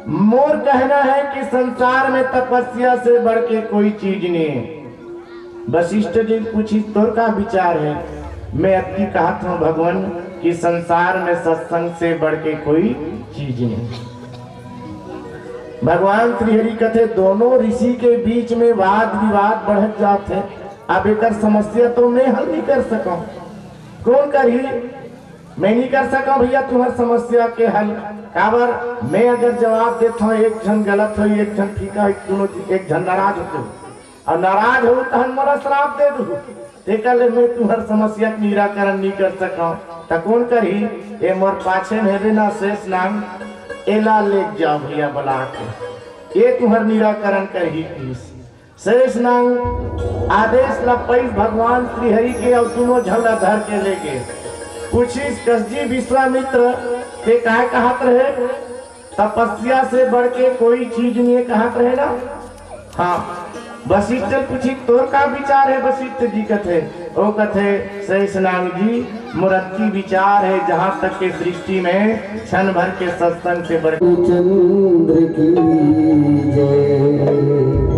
मोर कहना है कि संसार में तपस्या से बढ़ के कोई चीज नहीं है। वशिष्ठ जी पूछी तोर का विचार है। मैं अति कहा था भगवान कि संसार में सत्संग से बढ़ के कोई चीज नहीं। भगवान श्री हरि कथे दोनों ऋषि के बीच में वाद विवाद बढ़ जाते। अब एक समस्या तो मैं हल नहीं कर सका कौन करी मैं नहीं कर सका भैया तुम्हारी समस्या के हल। काबर मैं अगर जवाब देता हूँ एक जन गलत हो एक जन ठीक है दोनों एक जन नाराज होते हो और नाराज हो तो हमारा श्राप दे दू ले मैं तुम्हार समस्या के निराकरण नहीं कर सका तो कौन करी ए मोर पाछे में ना शेष नाम एला ले जाओ भैया बुला के ये तुम्हार निराकरण करही शेष नाम आदेश ला पैस भगवान श्री हरि के और दोनों झगड़ा धर के ले गए पूछी कसजी विश्वामित्र ते कहा कहत रहे तपस्या से बढ़ के कोई चीज नहीं कहत रहे ना। हाँ वशिष्ठ पूछी तोर का विचार है वशिष्ठ जी कथे ओ कथे शेषनाग जी मुरक्की विचार है जहाँ तक के सृष्टि में क्षण भर के सत्संग से बढ़ चंद्र की जय।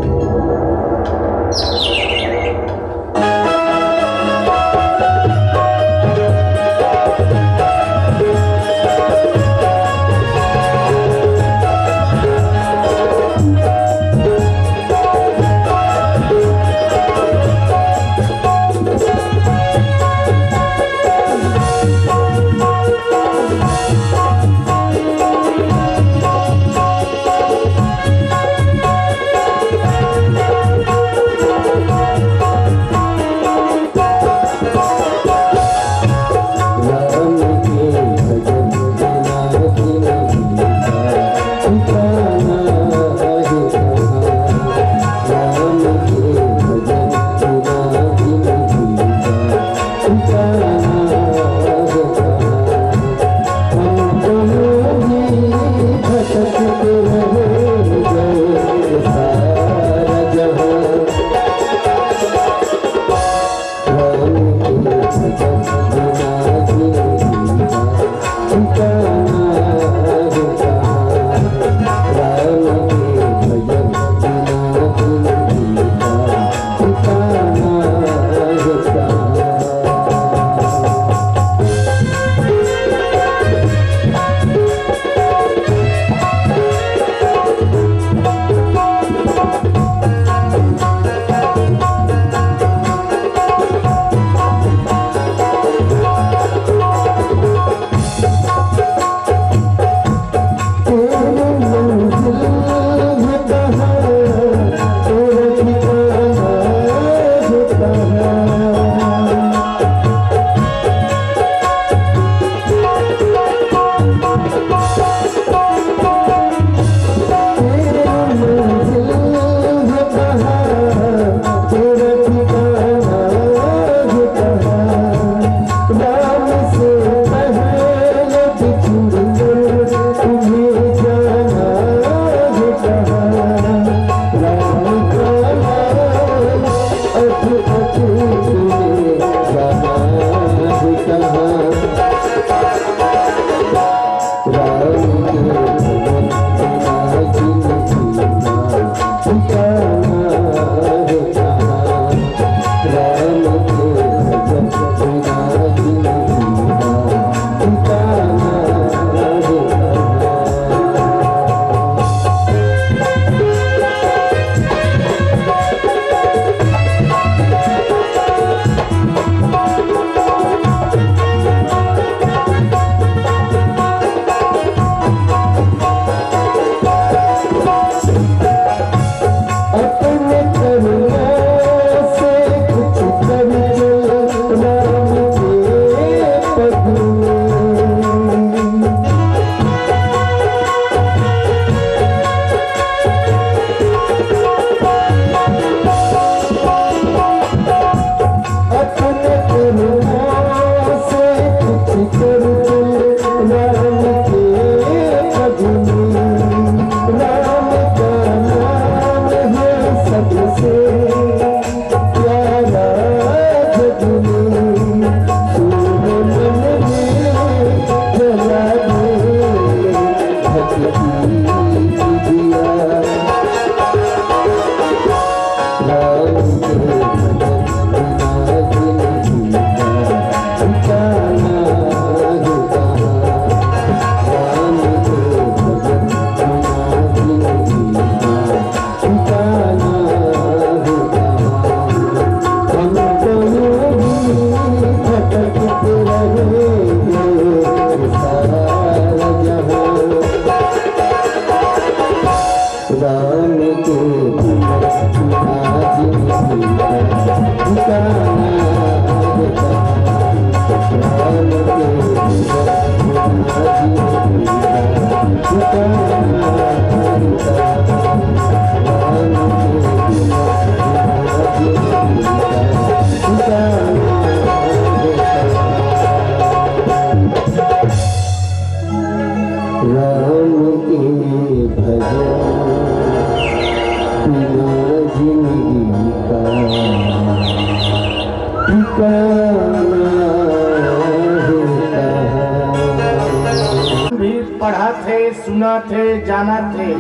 पढ़ा थे, सुना थे, जाना थे,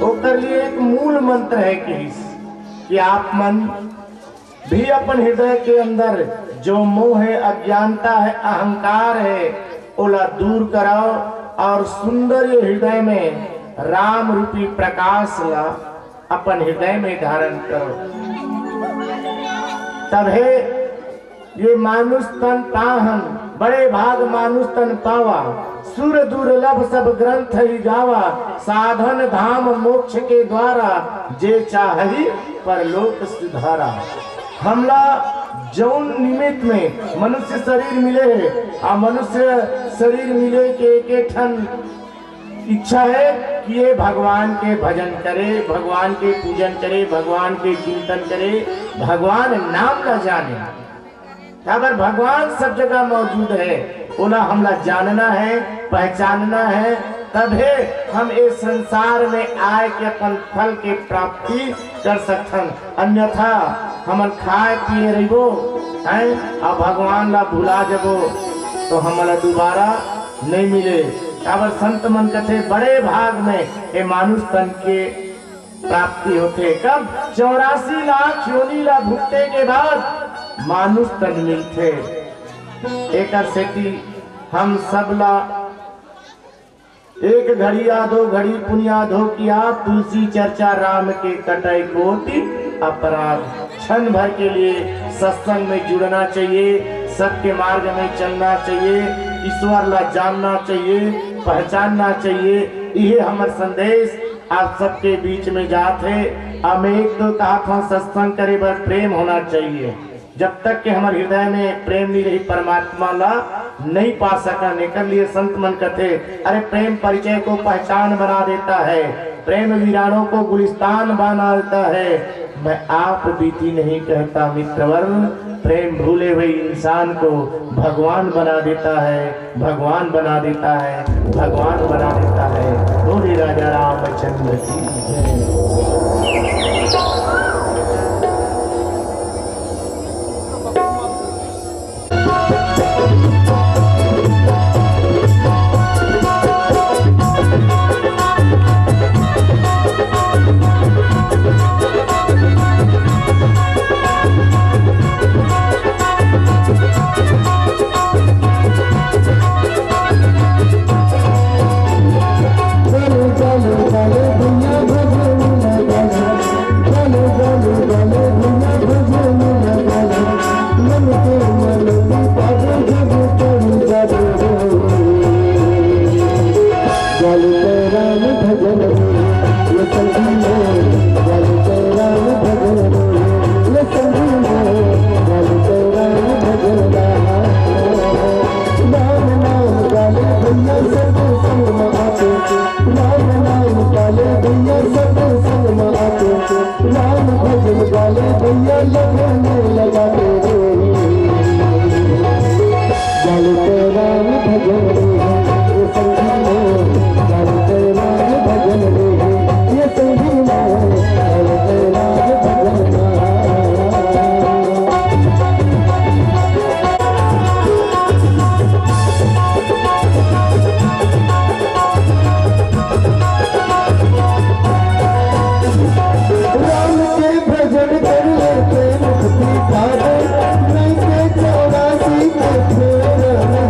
ओकर लिए एक मूल मंत्र है कि आप मन भी अपन हृदय के अंदर जो मोह है, अज्ञानता है, अहंकार है, ओला दूर कराओ और सुंदर ये हृदय में राम रूपी प्रकाश ला अपन हृदय में धारण करो। तब है ये मानुष तन पाहन, बड़े भाग मानुष तन पावा, सुर दुर्लभ सब ग्रंथ ही गावा, साधन धाम मोक्ष के द्वारा, जे चाही परलोक सुधारा। हमला जौन निमित्त में मनुष्य शरीर मिले है, आ मनुष्य शरीर मिले के एक ठन इच्छा है कि ये भगवान के भजन करे, भगवान के पूजन करे, भगवान के चिंतन करे, भगवान नाम न जाने। अगर भगवान सब जगह मौजूद है, उन्हें हमला जानना है, पहचानना है, तब है हम इस संसार में आए के अपन फल के प्राप्ति कर सकथन। अन्यथा हम खाए पिए रहिबो हैं और भगवान ला भुला जबो तो हमला दोबारा नहीं मिले। अब संत मन कथे बड़े भाग में ये मानुष तन के प्राप्ति होते। कब 84 लाख योनि ला भुगते के बाद मानुष तन मिलते। एक सेती हम सब ला एक घड़िया दो घड़ी पुनिया धो किया, तुलसी चर्चा राम के कटाई कोटि अपराध। क्षण भर के लिए सत्संग में जुड़ना चाहिए, सत्य मार्ग में चलना चाहिए, ईश्वर ला जानना चाहिए, पहचानना चाहिए। ये हमार संदेश आप सबके बीच में जाते। हम एक तो कहा था सत्संग करे बर प्रेम होना चाहिए। जब तक के हमारे हृदय में प्रेम नहीं रही, परमात्मा ला नहीं पा सका। निकल लिए संत मन कथे, अरे प्रेम परिचय को पहचान बना देता है, प्रेम वीरानों को गुलिस्तान बना देता है। मैं आप बीती नहीं कहता मित्रवर, प्रेम भूले हुए इंसान को भगवान बना देता है, भगवान बना देता है, भगवान बना देता है। बोले राजा रामचंद्र की जय।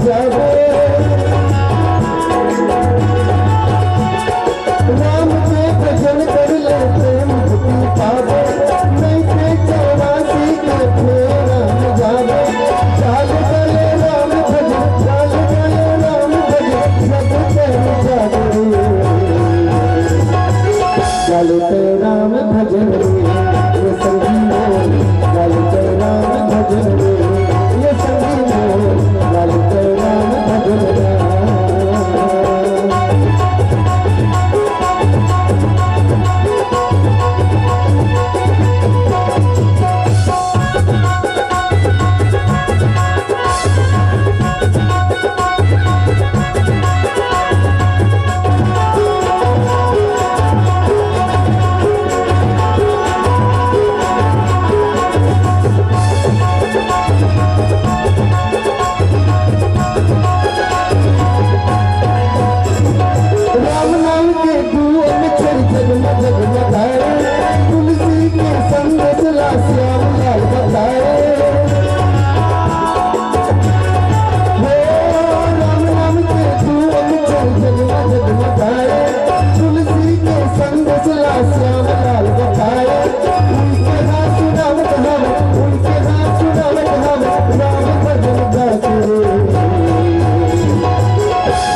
जावे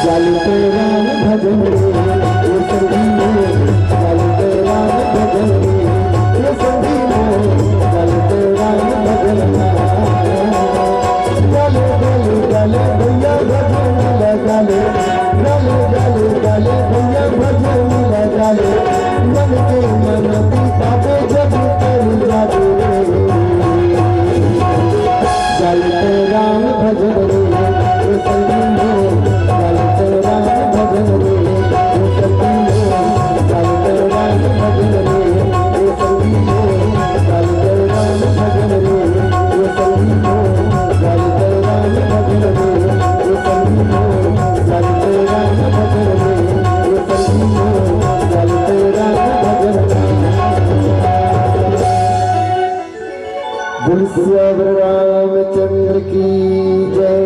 चलते राम भजन रे ये संगी मोर चलते राम भजन रे ये संगी मोर चलते राम भजन गले गले गले भैया भजन लगाले गले गले गले भैया भजन लगाले मन के मनती बाबे जब कर जादू रे चलते राम भजन रे ये संगी मोर चलते राम भजन रे ये संगी मोर चलते राम भजन रे ये संगी मोर चलते राम भजन रे ये संगी मोर चलते राम भजन रे ये संगी मोर चलते राम भजन रे ये संगी मोर चलते राम भजन रे बोल सियावर रामचंद्र की जय।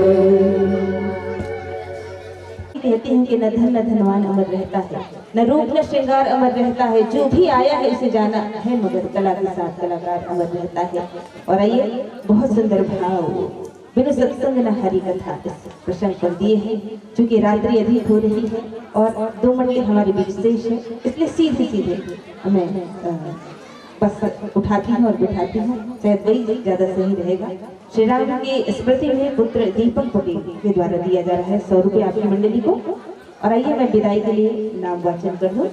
कहते हैं कि न धन न धनवान अमर रहता है, न रूप न श्रृंगार अमर रहता है, जो भी आया है उसे जाना है, मगर कला के साथ कलाकार अमर रहता है। और आइए बहुत सुंदर भाव बिनु सत्संग न हरि कथा इस प्रसंग पर दिए हैं। चूंकि रात्रि अधिक हो रही है और 2 मंडली हमारे बीच शेष है, इसलिए सीधे सीधे हमें बस उठाती हूँ और बिठाती हूँ, शायद वही ज्यादा सही रहेगा। श्री राम की स्मृति में पुत्र दीपक पटेल के द्वारा दिया जा रहा है 100 रुपये आपकी मंडली को। और आइए मैं विदाई के लिए नाम वाचन कर दूं।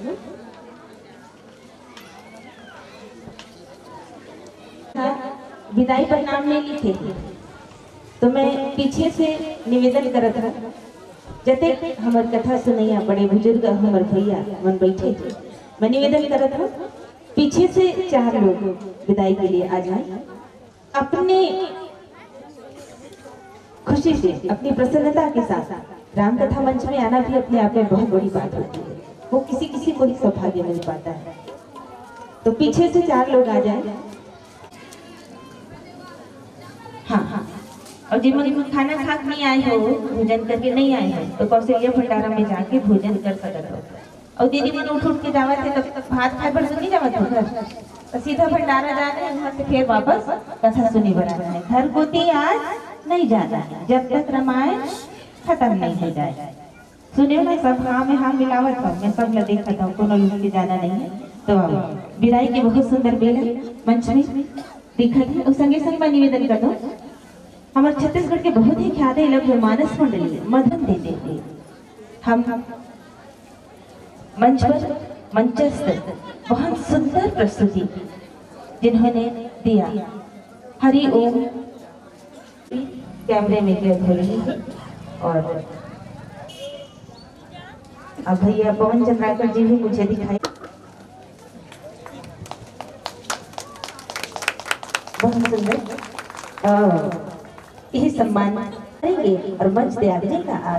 विदाई पर नाम नहीं लिखे तो मैं पीछे से निवेदन करत था, जते हमार कथा सुनैया बड़े बुजुर्ग हमार भैया मन बैठे थे, मैं निवेदन करत था पीछे से 4 लोग विदाई के लिए आ जाएं। अपने खुशी से अपनी प्रसन्नता के साथ राम कथा मंच में आना भी अपने आप में बहुत बड़ी बात होती है, वो किसी किसी को ही सौभाग्य मिल पाता है। तो पीछे से 4 लोग आ जाएं। हाँ, और जिन खाना खा के नहीं आए हो, भोजन करके नहीं आए हो, तो कौशल्या भंडारा में जाके भोजन कर सकते हो। और दीदी मन उठ के जावत है तब भात खाए पर नहीं जावत हो घर, तो सीधा भंडारा जाना है, वहाँ से फिर वापस कथा सुनी बनाना है। घर गोती आज नहीं जाना है जब तक रामायण खत्म नहीं हो जाए। सुनियो ना, सब हाँ में हाँ मिलावत हो, मैं सब में देखता हूँ, कोनो लूट के जाना नहीं है। तो विदाई की बहुत सुंदर बेला मंच में दिखा है। और संगे संग मैं निवेदन कर दूं, हमारे छत्तीसगढ़ के बहुत ही ख्याति लघु मानस मंडली मधुन दे देते हम मंच पर मंचस्थ बहुत सुंदर प्रस्तुति जिन्होंने दिया। हरि ओम कैमरे में कैद हो रही है। और अब भैया पवन चंद्राकर जी भी मुझे दिखाई, बहुत सुंदर यही सम्मान करेंगे और मंच तैयार रहेगा।